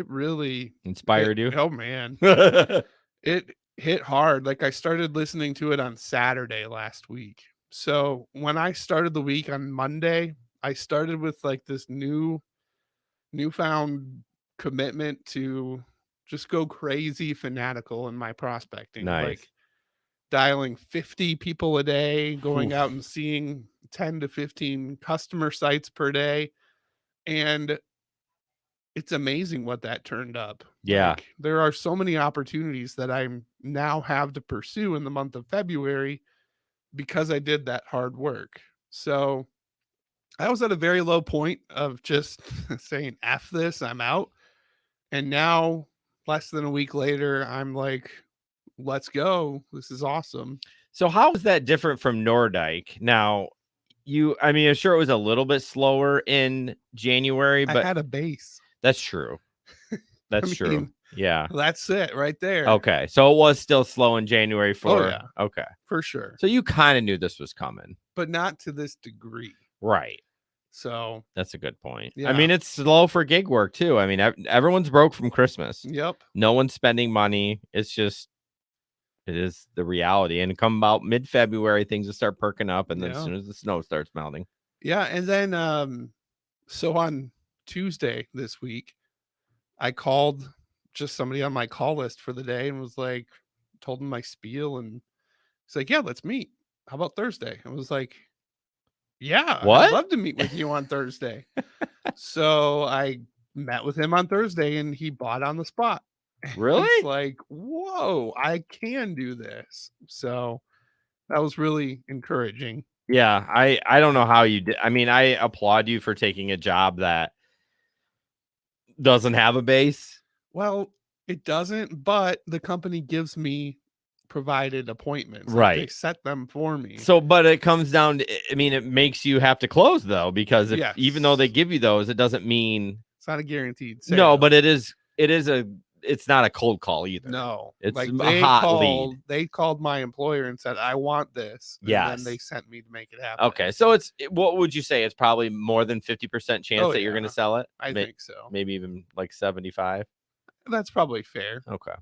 really
Inspired you?
Oh man. It hit hard. Like I started listening to it on Saturday last week. So when I started the week on Monday, I started with like this newfound commitment to just go crazy fanatical in my prospecting.
Nice.
Like dialing 50 people a day, going
Oof.
out and seeing 10 to 15 customer sites per day. And it's amazing what that turned up.
Yeah.
Like, there are so many opportunities that I now have to pursue in the month of February because I did that hard work. So I was at a very low point of just saying, F this, I'm out. And now, less than a week later, I'm like, let's go. This is awesome.
So how is that different from Nordyke? Now, I mean, I'm sure it was a little bit slower in January,
I
but
had a base.
that's true. That's true.
mean,
Yeah.
That's it right there.
Okay. So it was still slow in January for,
yeah.
Okay.
For sure.
So you kind of knew this was coming.
But not to this degree.
Right.
So
that's a good point.
Yeah.
I mean, it's slow for gig work too. I mean, everyone's broke from Christmas.
Yep.
No one's spending money. It's just, it is the reality. And come about mid-February, things will start perking up. And then as soon as the snow starts melting.
Yeah. And then, so on Tuesday this week, I called just somebody on my call list for the day and was like, told him my spiel. And he's like, yeah, let's meet. How about Thursday? I was like, yeah,
What?
I'd love to meet with you on Thursday. So I met with him on Thursday and he bought on the spot.
Really?
It's like, whoa, I can do this. So that was really encouraging.
Yeah, I don't know how you did. I mean, I applaud you for taking a job that doesn't have a base.
Well, it doesn't, but the company gives me provided appointments.
Right.
Like they set them for me.
So, but it comes down to, I mean, it makes you have to close though, because even though they give you those, it doesn't mean
it's not a guaranteed sale.
No, but it's not a cold call either.
No,
it's
like
a hot lead.
They called my employer and said, I want this. And then they sent me to make it happen.
Okay. So what would you say? It's probably more than 50% chance that you're going to sell it.
I think so.
Maybe even like 75.
That's probably fair.
Okay.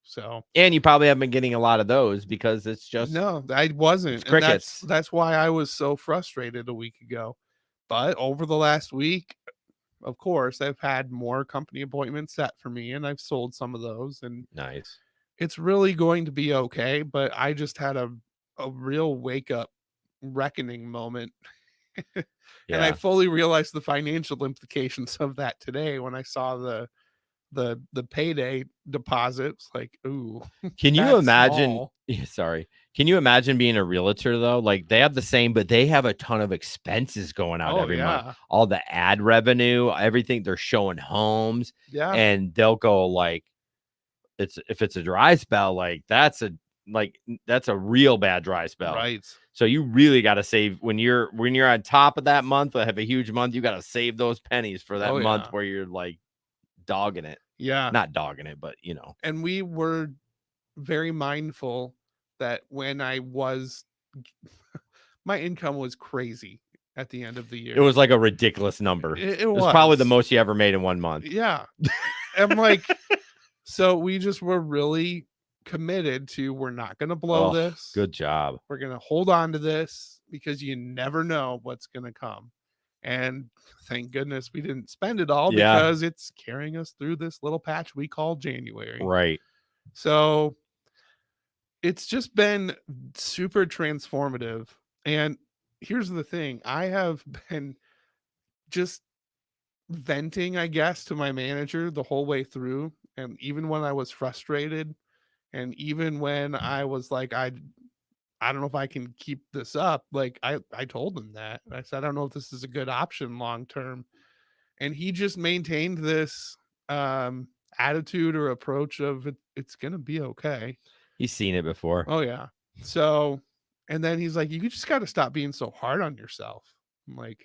So,
and you probably haven't been getting a lot of those because it's just
no, I wasn't.
It's crickets.
That's why I was so frustrated a week ago. But over the last week, of course, I've had more company appointments set for me, and I've sold some of those. And
nice.
It's really going to be okay. But I just had a real wake up reckoning moment. And I fully realized the financial implications of that today when I saw the payday deposits. Like, ooh,
can you imagine
small.
Sorry, can you imagine being a realtor though? Like they have the same, but they have a ton of expenses going out every month, all the ad revenue, everything. They're showing homes, and they'll go like, if it's a dry spell, like that's a real bad dry spell,
right?
So you really got to save when you're on top of that month, have a huge month, you got to save those pennies for that month where you're like dogging it.
Yeah,
not dogging it, but
and we were very mindful that when I was my income was crazy at the end of the year.
It was like a ridiculous number.
It
was probably the
was.
most you ever made in 1 month.
Yeah. I'm like, so we just were really committed to, we're not going to blow this.
Good job.
We're going to hold on to this because you never know what's going to come. And thank goodness we didn't spend it all because it's carrying us through this little patch we call January.
Right.
So it's just been super transformative. And here's the thing. I have been just venting, I guess, to my manager the whole way through. And even when I was frustrated, and even when I was like, I don't know if I can keep this up. Like I told him that. I said, I don't know if this is a good option long term. And he just maintained this attitude or approach of it's gonna be okay.
He's seen it before.
Oh yeah. So, and then he's like, you just got to stop being so hard on yourself. I'm like,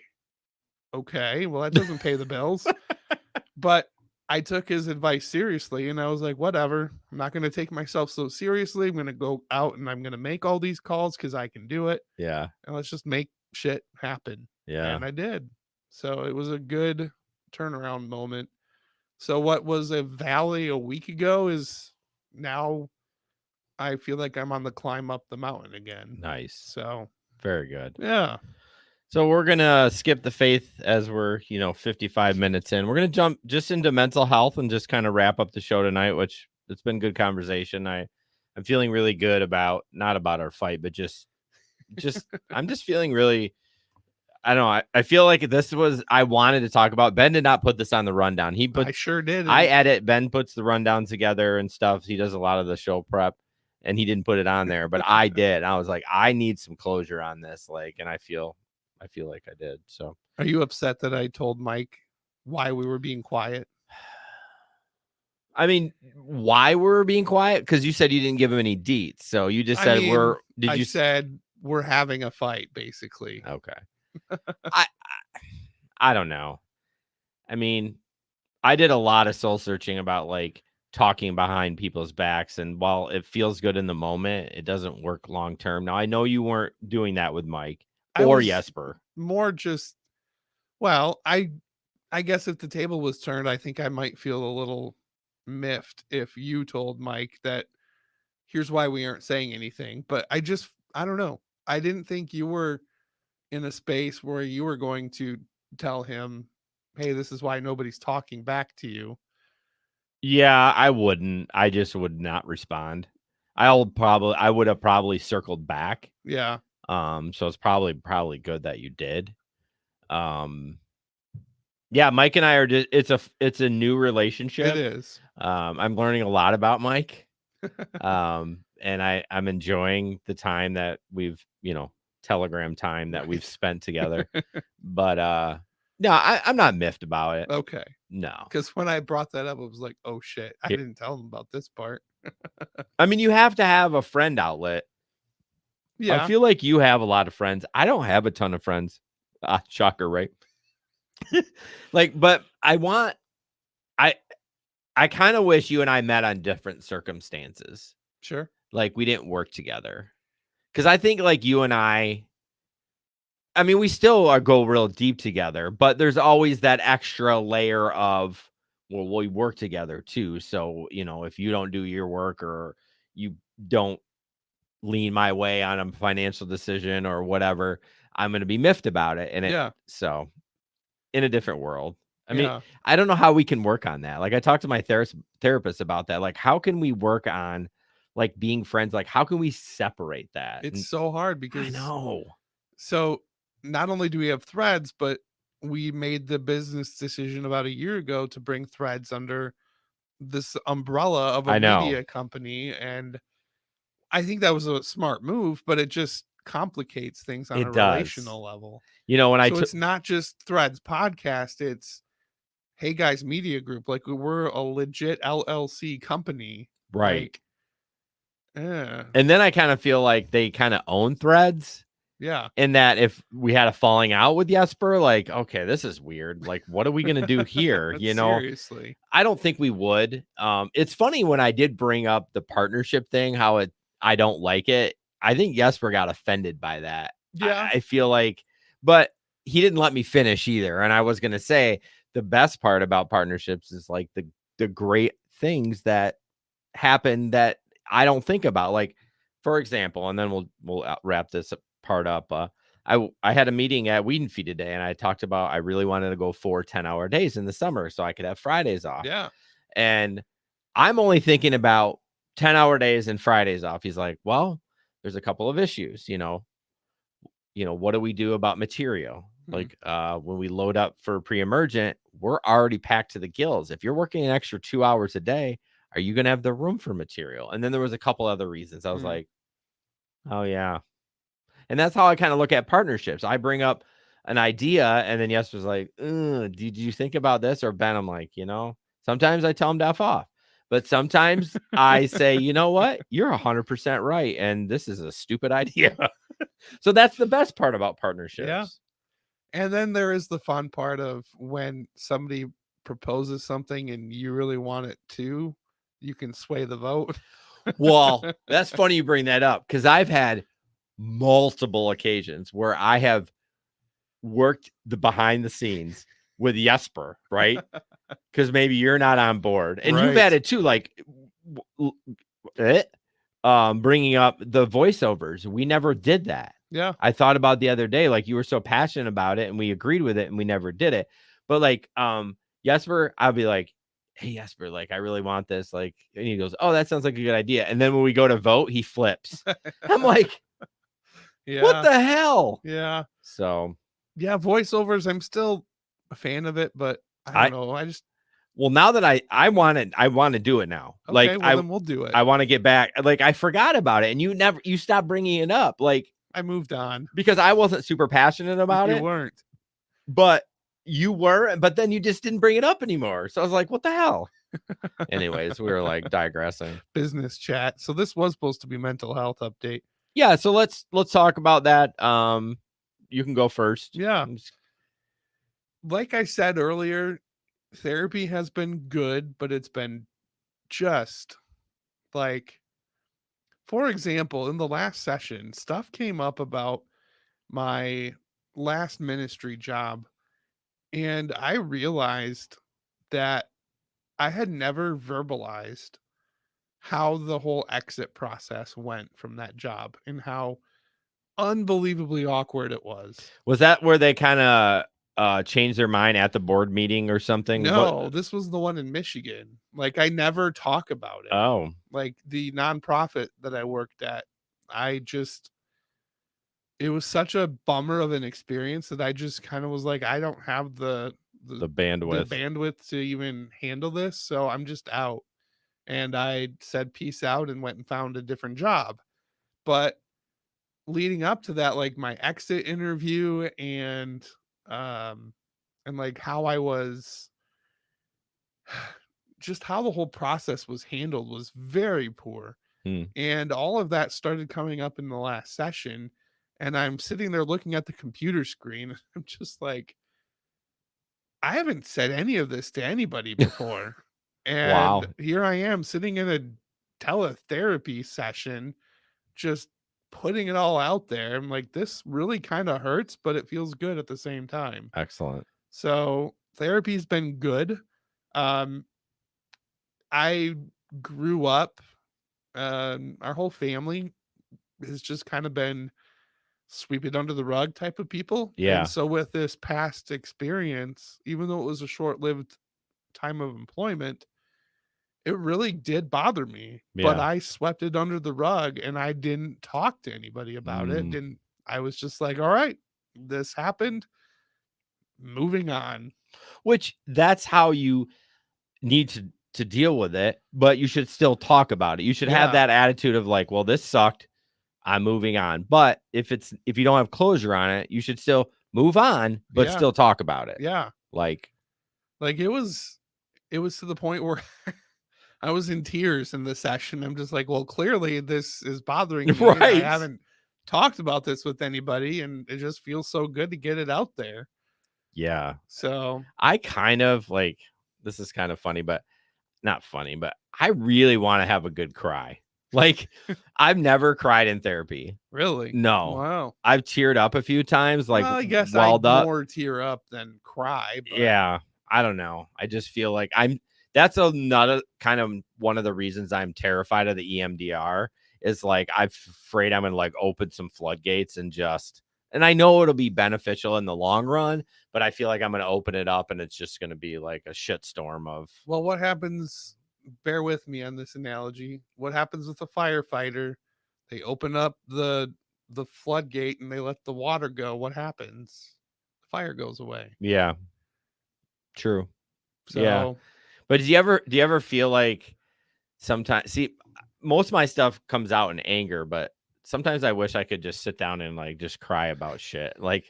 okay, well, that doesn't pay the bills. But I took his advice seriously, and I was like, whatever. I'm not going to take myself so seriously. I'm going to go out and I'm going to make all these calls because I can do it.
Yeah.
And let's just make shit happen.
Yeah.
And I did. So it was a good turnaround moment. So what was a valley a week ago is now I feel like I'm on the climb up the mountain again.
Nice.
So
very good.
Yeah.
So we're going to skip the faith as we're, 55 minutes in. We're going to jump just into mental health and just kind of wrap up the show tonight, which it's been good conversation. I'm feeling really good about, not about our fight, but just I'm just feeling really, I don't know. I feel like I wanted to talk about. Ben did not put this on the rundown.
I sure did.
I edit. Ben puts the rundown together and stuff. He does a lot of the show prep, and he didn't put it on there, but I did. I was like, I need some closure on this. And I feel like I did. So
are you upset that I told Mike why we were being quiet?
I mean, why we're being quiet? Because you said you didn't give him any deets. So you just said
said we're having a fight, basically.
Okay. I don't know. I mean, I did a lot of soul searching about talking behind people's backs, and while it feels good in the moment, it doesn't work long term. Now I know you weren't doing that with Mike or Jesper.
More just, well, I guess if the table was turned, I think I might feel a little miffed if you told Mike that here's why we aren't saying anything. But I don't know. I didn't think you were in a space where you were going to tell him, hey, this is why nobody's talking back to you.
Yeah, I wouldn't. I just would not respond. I would have probably circled back.
Yeah.
So it's probably good that you did. Yeah, Mike and I are just, it's a new relationship.
It is.
I'm learning a lot about Mike. And I'm enjoying the time that we've, Telegram time that we've spent together. But no, I'm not miffed about it.
Okay.
No.
Because when I brought that up, it was like, oh shit, I didn't tell them about this part.
I mean, you have to have a friend outlet.
Yeah.
I feel like you have a lot of friends. I don't have a ton of friends. Shocker, right? But I kind of wish you and I met on different circumstances.
Sure.
We didn't work together. Because I think you and I mean, we still go real deep together, but there's always that extra layer of, well, we work together too. So, if you don't do your work or you don't lean my way on a financial decision or whatever, I'm going to be miffed about it. And so in a different world, I mean, I don't know how we can work on that. I talked to my therapist about that. How can we work on being friends? How can we separate that?
It's so hard because
I know.
So not only do we have Threads, but we made the business decision about a year ago to bring Threads under this umbrella of a media company. And I think that was a smart move, but it just complicates things on a relational level.
It's
not just Threads podcast, it's Hey Guys Media Group. We're a legit LLC company.
Right.
Yeah.
And then I kind of feel like they kind of own Threads.
Yeah.
And that if we had a falling out with Jesper, okay, this is weird. What are we going to do here?
Seriously.
I don't think we would. It's funny when I did bring up the partnership thing, how I don't like it. I think Jesper got offended by that.
Yeah.
I feel like, but he didn't let me finish either. And I was going to say the best part about partnerships is like the great things that happen that I don't think about. Like, for example, and then we'll wrap this part up. I had a meeting at Weed and Feed today, and I talked about I really wanted to go 4 10-hour days in the summer so I could have Fridays off.
Yeah.
And I'm only thinking about 10-hour days and Fridays off. He's like, well, there's a couple of issues, what do we do about material? Like when we load up for pre-emergent, we're already packed to the gills. If you're working an extra 2 hours a day, are you going to have the room for material? And then there was a couple other reasons. I was like, oh yeah. And that's how I kind of look at partnerships. I bring up an idea and then Yes was like, did you think about this? Or Ben, I'm like, sometimes I tell him to F off, but sometimes I say, you know what? You're 100% right. And this is a stupid idea. So that's the best part about partnerships.
Yeah. And then there is the fun part of when somebody proposes something and you really want it too, you can sway the vote.
Well, that's funny you bring that up because I've had multiple occasions where I have worked the behind the scenes with Jesper, right? Because maybe you're not on board, and you've had it too, like bringing up the voiceovers. We never did that.
Yeah,
I thought about the other day, like you were so passionate about it, and we agreed with it, and we never did it. But like Jesper, I'll be like, hey Jesper, like I really want this, like, and he goes, oh, that sounds like a good idea. And then when we go to vote, he flips. I'm like, what the hell?
Yeah.
So
yeah, voiceovers, I'm still a fan of it, but I don't know.
Well, now that I want to do it now.
Okay, well, then we'll do it.
I want to get back. Like I forgot about it, and you stopped bringing it up. Like
I moved on
because I wasn't super passionate about it.
You weren't,
but you were. But then you just didn't bring it up anymore. So I was like, what the hell? Anyways, we were like digressing.
Business chat. So this was supposed to be mental health update.
Yeah. So let's talk about that. You can go first.
Yeah. Like I said earlier, therapy has been good, but it's been just like, for example, in the last session, stuff came up about my last ministry job, and I realized that I had never verbalized how the whole exit process went from that job and how unbelievably awkward it was.
Was that where they kind of changed their mind at the board meeting or something?
No, this was the one in Michigan. Like I never talk about it.
Oh,
like the nonprofit that I worked at, it was such a bummer of an experience that I just kind of was like, I don't have the bandwidth to even handle this. So I'm just out. And I said, peace out, and went and found a different job. But leading up to that, like my exit interview and like how I was just how the whole process was handled was very poor. And all of that started coming up in the last session. And I'm sitting there looking at the computer screen. I'm just like, I haven't said any of this to anybody before. And here I am sitting in a teletherapy session, just putting it all out there. I'm like, this really kind of hurts, but it feels good at the same time.
Excellent.
So therapy's been good. I grew up, our whole family has just kind of been sweep it under the rug type of people.
Yeah.
And so with this past experience, even though it was a short-lived time of employment, it really did bother me.
Yeah.
But I swept it under the rug and I didn't talk to anybody about it. And I was just like, all right, this happened. Moving on.
Which that's how you need to deal with it, but you should still talk about it. You should have that attitude of like, well, this sucked, I'm moving on. But if you don't have closure on it, you should still move on, but still talk about it.
Yeah.
Like
it was to the point where I was in tears in the session. I'm just like, well, clearly this is bothering me.
Right.
I haven't talked about this with anybody, and it just feels so good to get it out there.
Yeah.
So
I kind of like, this is kind of funny, but not funny, but I really want to have a good cry. Like, I've never cried in therapy.
Really?
No.
Wow.
I've teared up a few times, like,
Well, I guess
welled
I'd
up.
more tear up than cry, but
Yeah, I don't know. I just feel like that's another kind of one of the reasons I'm terrified of the EMDR is like I'm afraid I'm gonna like open some floodgates and I know it'll be beneficial in the long run, but I feel like I'm gonna open it up and it's just gonna be like a shitstorm of
well, what happens? Bear with me on this analogy. What happens with a firefighter? They open up the floodgate and they let the water go. What happens? The fire goes away.
yeah, true. Yeah.
So
But do you ever feel like sometimes see most of my stuff comes out in anger, but sometimes I wish I could just sit down and like just cry about shit. Like,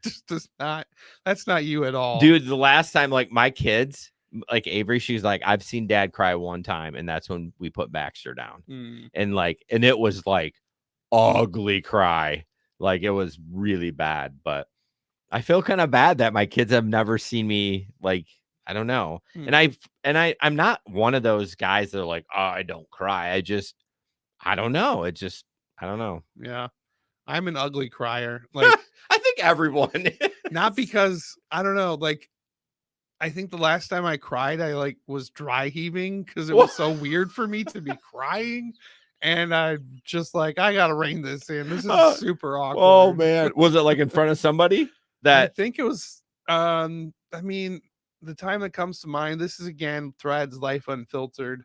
just not. That's not you at all,
dude, the last time like my kids, like Avery, she's like, I've seen dad cry one time, and that's when we put Baxter down.
Mm.
And it was like ugly cry. Like it was really bad. But I feel kind of bad that my kids have never seen me like I don't know.
Hmm.
I'm not one of those guys that are like, oh, I don't cry. I don't know. I don't know.
Yeah, I'm an ugly crier. Like
I think everyone
not because I don't know. Like I think the last time I cried, I like was dry heaving because it was so weird for me to be crying. And I just like, I gotta rein this in. This is super awkward.
Oh man. Was it like in front of somebody
I
that
think it was I mean, the time that comes to mind, this is again Threads Life Unfiltered.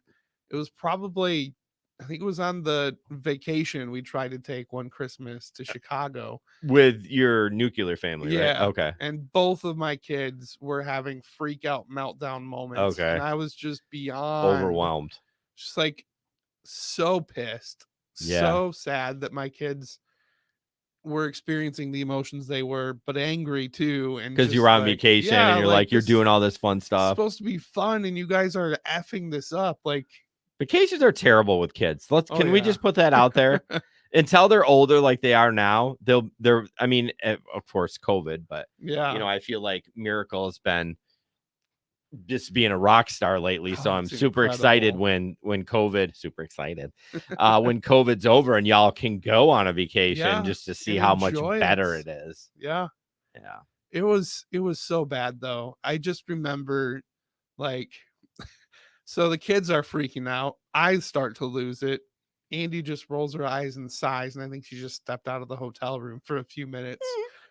It was probably I think it was on the vacation we tried to take one Christmas to Chicago.
with your nuclear family, right?
Yeah.
Okay.
And both of my kids were having freak out meltdown moments.
Okay.
And I was just beyond
Overwhelmed.
just like so pissed,
Yeah.
so sad that my kids were experiencing the emotions they were, but angry too. And
Because you
just
were on
like,
vacation
yeah,
and you're like, you're
this
doing all this fun
is
stuff.
supposed to be fun, and you guys are effing this up. Like,
Vacations are terrible with kids. Can we
yeah.
just put that out there? Until they're older, like they are now, I mean, of course, COVID, but
Yeah.
you know, I feel like Miracle has been just being a rock star lately. So
Oh,
I'm
it's
super excited
incredible.
when COVID, super excited, when COVID's over and y'all can go on a vacation
Yeah,
just to see
and
how much
enjoy
better
it.
it is.
Yeah.
Yeah.
It was so bad though. I just remember like so the kids are freaking out. I start to lose it. Andy just rolls her eyes and sighs, and I think she just stepped out of the hotel room for a few minutes.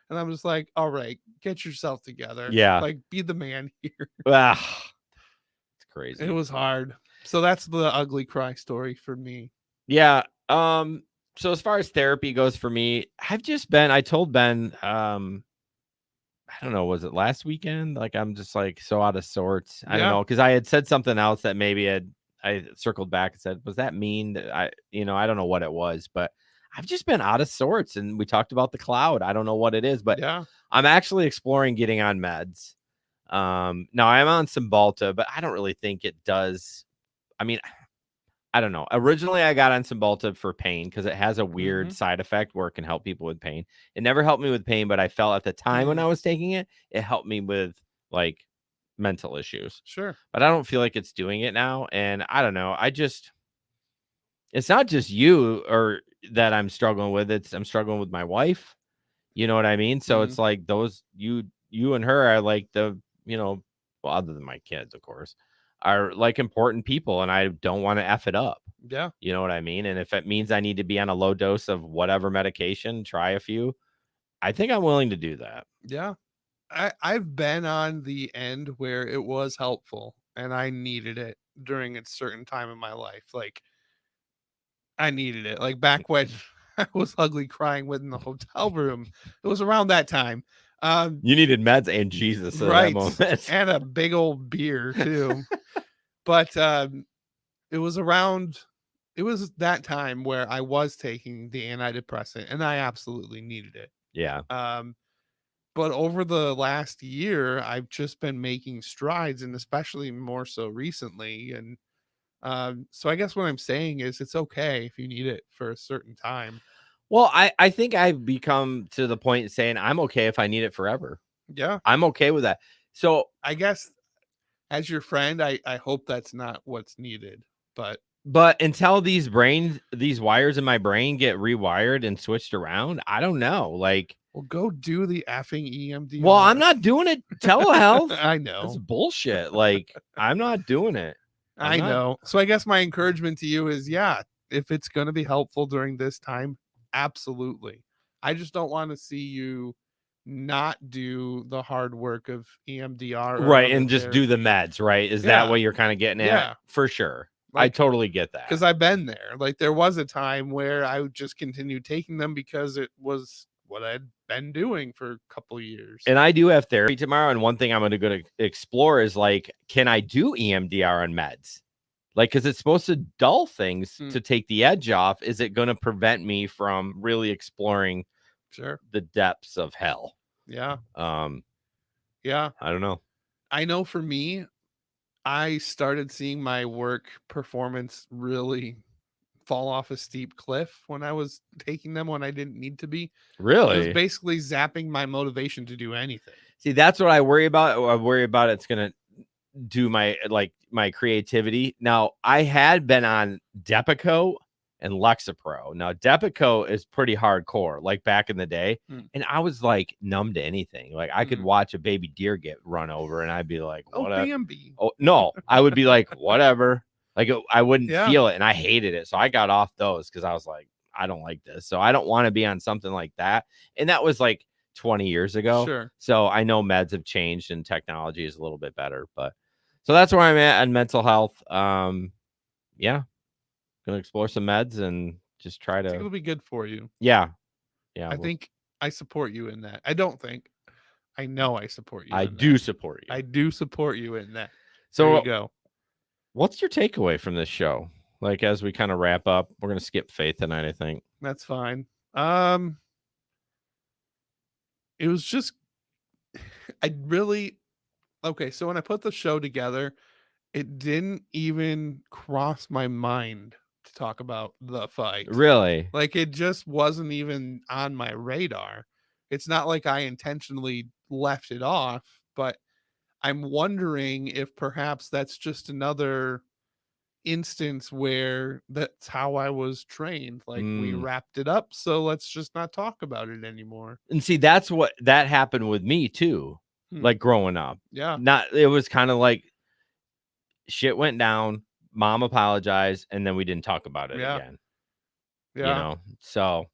And I'm just like, all right, get yourself together.
Yeah.
Like, be the man here.
It's crazy.
It was hard. So that's the ugly cry story for me.
Yeah. So as far as therapy goes for me, I told Ben, I don't know, was it last weekend? Like I'm just like so out of sorts. I don't know, because I had said something else that maybe I circled back and said, was that mean? I don't know what it was, but I've just been out of sorts. And we talked about the cloud. I don't know what it is, but
yeah,
I'm actually exploring getting on meds. Now I'm on Cymbalta, but I don't really think it does. I mean, I don't know. Originally, I got on Cymbalta for pain because it has a weird side effect where it can help people with pain. It never helped me with pain, but I felt at the time when I was taking it, it helped me with like mental issues.
Sure.
But I don't feel like it's doing it now. And I don't know. It's not just you or that I'm struggling with. I'm struggling with my wife. You know what I mean? So it's like you and her are like well, other than my kids, of course, are like important people, and I don't want to F it up.
Yeah.
You know what I mean? And if it means I need to be on a low dose of whatever medication, try a few, I think I'm willing to do that.
Yeah. I've been on the end where it was helpful and I needed it during a certain time in my life. Like I needed it. Like back when I was ugly crying within the hotel room. It was around that time.
You needed meds and Jesus at
right,
that moment.
and a big old beer too. But it was that time where I was taking the antidepressant and I absolutely needed it.
Yeah.
But over the last year, I've just been making strides, and especially more so recently. And so I guess what I'm saying is it's okay if you need it for a certain time.
Well, I think I've become to the point saying I'm okay if I need it forever.
Yeah.
I'm okay with that. So
I guess as your friend, I hope that's not what's needed, but
But until these wires in my brain get rewired and switched around, I don't know. Like,
Well, go do the effing EMDR.
well, I'm not doing it. Telehealth.
I
That's
know.
bullshit. Like, I'm not doing it.
I know. So I guess my encouragement to you is, yeah, if it's going to be helpful during this time, absolutely. I just don't want to see you not do the hard work of EMDR. Or
Right.
other
And just do the
therapy.
meds. Right. Is
Yeah.
that what you're kind of getting at?
Yeah.
For sure. I
Like,
totally get that.
because I've been there. Like, there was a time where I would just continue taking them because it was what I'd been doing for a couple of years.
And I do have therapy tomorrow. And one thing I'm going to go to explore is like, can I do EMDR on meds? Like, because it's supposed to dull things to take the edge off. Is it going to prevent me from really exploring the depths of hell?
Yeah.
Yeah. I don't know.
I know for me, I started seeing my work performance really fall off a steep cliff when I was taking them when I didn't need to be.
Really?
It was basically zapping my motivation to do anything.
See, that's what I worry about. I worry about it's going to do my creativity. Now, I had been on Depakote and Lexapro. Now, Depakote is pretty hardcore, like back in the day. And I was like numb to anything. Like I could watch a baby deer get run over and I'd be like, whatever.
Bambi.
Oh, no, I would be like, whatever. Like I wouldn't feel it. And I hated it. So I got off those because I was like, I don't like this. So I don't want to be on something like that. And that was like 20 years ago.
Sure.
So I know meds have changed and technology is a little bit better, but so that's where I'm at on mental health. Yeah. Gonna explore some meds and just try to.
It'll be good for you.
Yeah.
I think I support you in that. I don't think. I know I support you.
I do support you.
I do support you in that.
So
there you go.
What's your takeaway from this show? Like as we kind of wrap up, we're gonna skip Faith tonight, I think.
That's fine. It was just okay, so when I put the show together, it didn't even cross my mind to talk about the fight.
Really?
Like it just wasn't even on my radar. It's not like I intentionally left it off, but I'm wondering if perhaps that's just another instance where that's how I was trained. Like we wrapped it up, so let's just not talk about it anymore.
And see, that happened with me too. Like growing up.
Yeah.
It was kind of like shit went down, mom apologized, and then we didn't talk about it again.
Yeah.
You know, so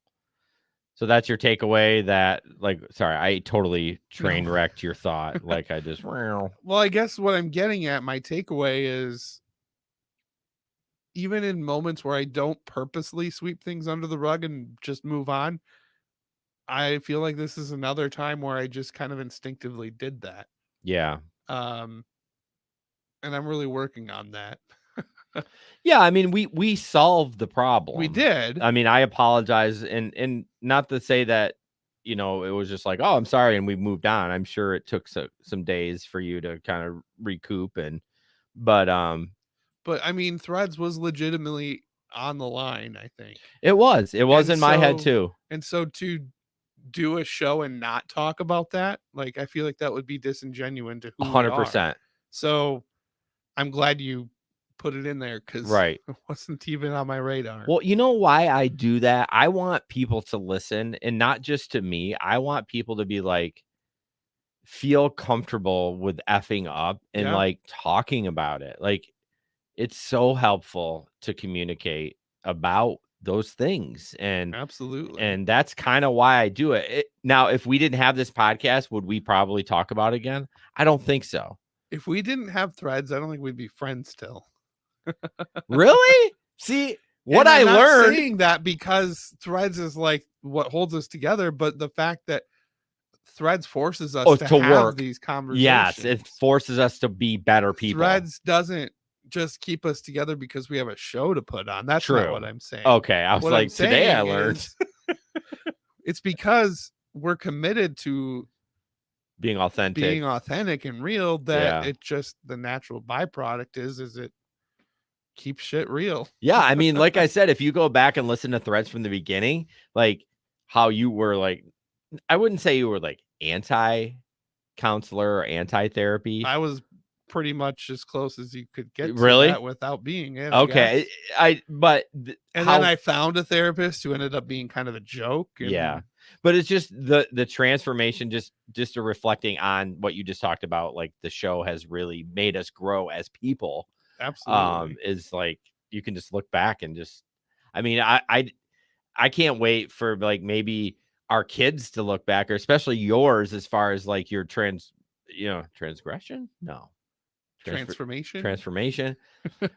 that's your takeaway. That like, sorry, I totally train wrecked your thought. Like I just.
Well, I guess what I'm getting at, my takeaway is, even in moments where I don't purposely sweep things under the rug and just move on, I feel like this is another time where I just kind of instinctively did that.
Yeah.
And I'm really working on that.
Yeah, I mean, we solved the problem.
We did.
I mean, I apologize, and not to say that, you know, it was just like, oh, I'm sorry, and we moved on. I'm sure it took some days for you to kind of recoup, but
I mean, Threads was legitimately on the line. I think
it was in my head too.
And so to do a show and not talk about that, like, I feel like that would be disingenuous to
100%.
So I'm glad you put it in there because it wasn't even on my radar.
Well, you know why I do that? I want people to listen, and not just to me. I want people to be like, feel comfortable with effing up and like talking about it. Like it's so helpful to communicate about those things. And
absolutely.
And that's kind of why I do it. Now, if we didn't have this podcast, would we probably talk about it again? I don't think so.
If we didn't have Threads, I don't think we'd be friends still.
Really? See, what I learned.
Saying that because Threads is like what holds us together, but the fact that Threads forces us to have
work
these conversations.
Yes, it forces us to be better people.
Threads doesn't just keep us together because we have a show to put on. That's not what I'm saying.
Okay, I was
what
like, today I learned.
It's because we're committed to
being authentic
and real, that it just, the natural byproduct is it keeps shit real.
Yeah, I mean, like I said, if you go back and listen to Threads from the beginning, like how you were like, I wouldn't say you were like anti-counselor or anti-therapy.
I was pretty much as close as you could get to
Really?
that without being it. I
Okay.
guess. And
How
then I found a therapist who ended up being kind of a joke. And
yeah. But it's just the transformation, just a reflecting on what you just talked about, like the show has really made us grow as people.
Absolutely.
Is like you can just look back and just I mean, I can't wait for like maybe our kids to look back, or especially yours, as far as like your transgression. No. Transformation.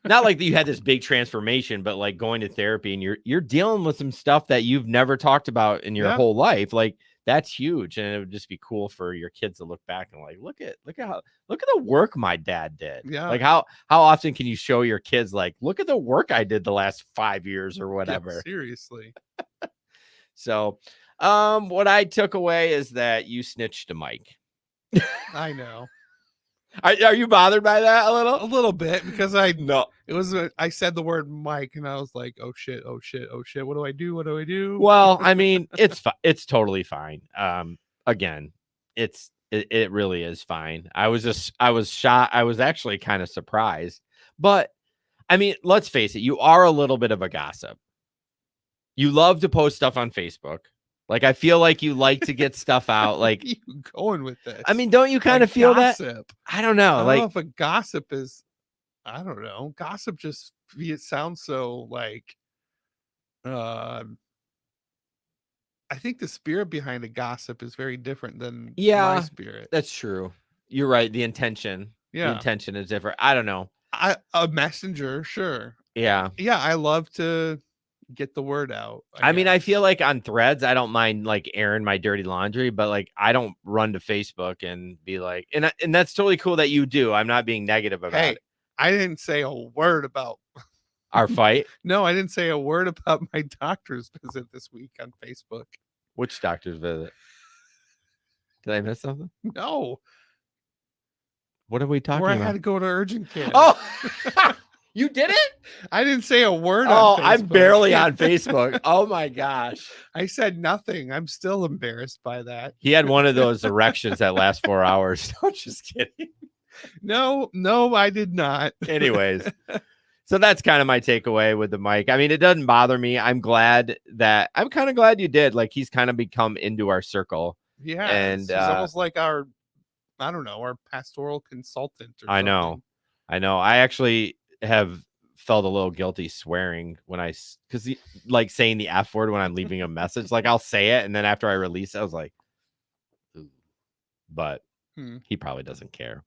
Not like that you had this big transformation, but like going to therapy and you're dealing with some stuff that you've never talked about in your
Yeah.
whole life. Like that's huge. And it would just be cool for your kids to look back and like, look at the work my dad did.
Yeah.
Like how often can you show your kids like, look at the work I did the last 5 years or
Yeah,
whatever.
seriously.
So what I took away is that you snitched to Mike.
I know.
Are you bothered by that a
A little bit, because I said the word Mike and I was like, oh shit. What do I do?
Well, I mean, it's totally fine. Again, it really is fine. I was shocked. I was actually kind of surprised, but I mean, let's face it, you are a little bit of a gossip. You love to post stuff on Facebook. Like, I feel like you like to get stuff out. Like,
you going with this?
I mean, don't you kind of feel
gossip.
that? I don't know.
I don't
like,
know if a gossip is, I don't know. Gossip just, it sounds so like, I think the spirit behind a gossip is very different than my spirit.
That's true. You're right. The intention is different. I don't know.
A messenger, sure.
Yeah.
I love to get the word out.
I mean, I feel like on Threads, I don't mind like airing my dirty laundry, but like I don't run to Facebook and be like, and that's totally cool that you do. I'm not being negative about it.
I didn't say a word about
our fight.
No, I didn't say a word about my doctor's visit this week on Facebook.
Which doctor's visit? Did I miss something?
No.
What are we talking about?
I had to go to urgent care.
Oh, you did it?
I didn't say a word.
Oh, I'm barely on Facebook. Oh my gosh.
I said nothing. I'm still embarrassed by that.
He had one of those erections that last 4 hours. No, just kidding.
No, I did not.
Anyways, so that's kind of my takeaway with the mic. I mean, it doesn't bother me. I'm kind of glad you did. Like, he's kind of become into our circle.
Yeah.
And
he's almost like our pastoral consultant. Or
I know. I actually have felt a little guilty swearing because like saying the F word when I'm leaving a message. Like, I'll say it, and then after I release it, I was like, ooh. But he probably doesn't care.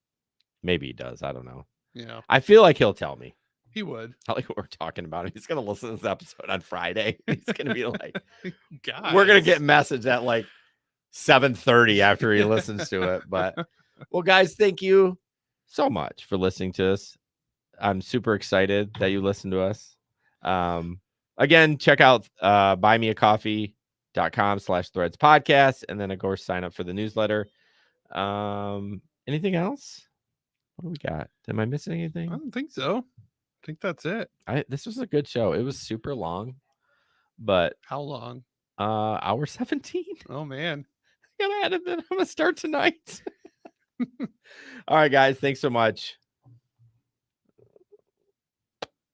Maybe he does. I don't know.
Yeah.
I feel like he'll tell me.
He would.
I like what we're talking about. He's gonna listen to this episode on Friday. He's gonna be like,
guys.
We're gonna get messaged at like 7:30 after he listens to it. But well, guys, thank you so much for listening to us. I'm super excited that you listened to us. Again, check out buymeacoffee.com/threads podcast, and then of course sign up for the newsletter. Anything else? What do we got? Am I missing anything?
I don't think so. I think that's it.
This was a good show. It was super long, but
how long?
Hour 17.
Oh man,
I gotta edit that. I'm gonna start tonight. All right, guys. Thanks so much.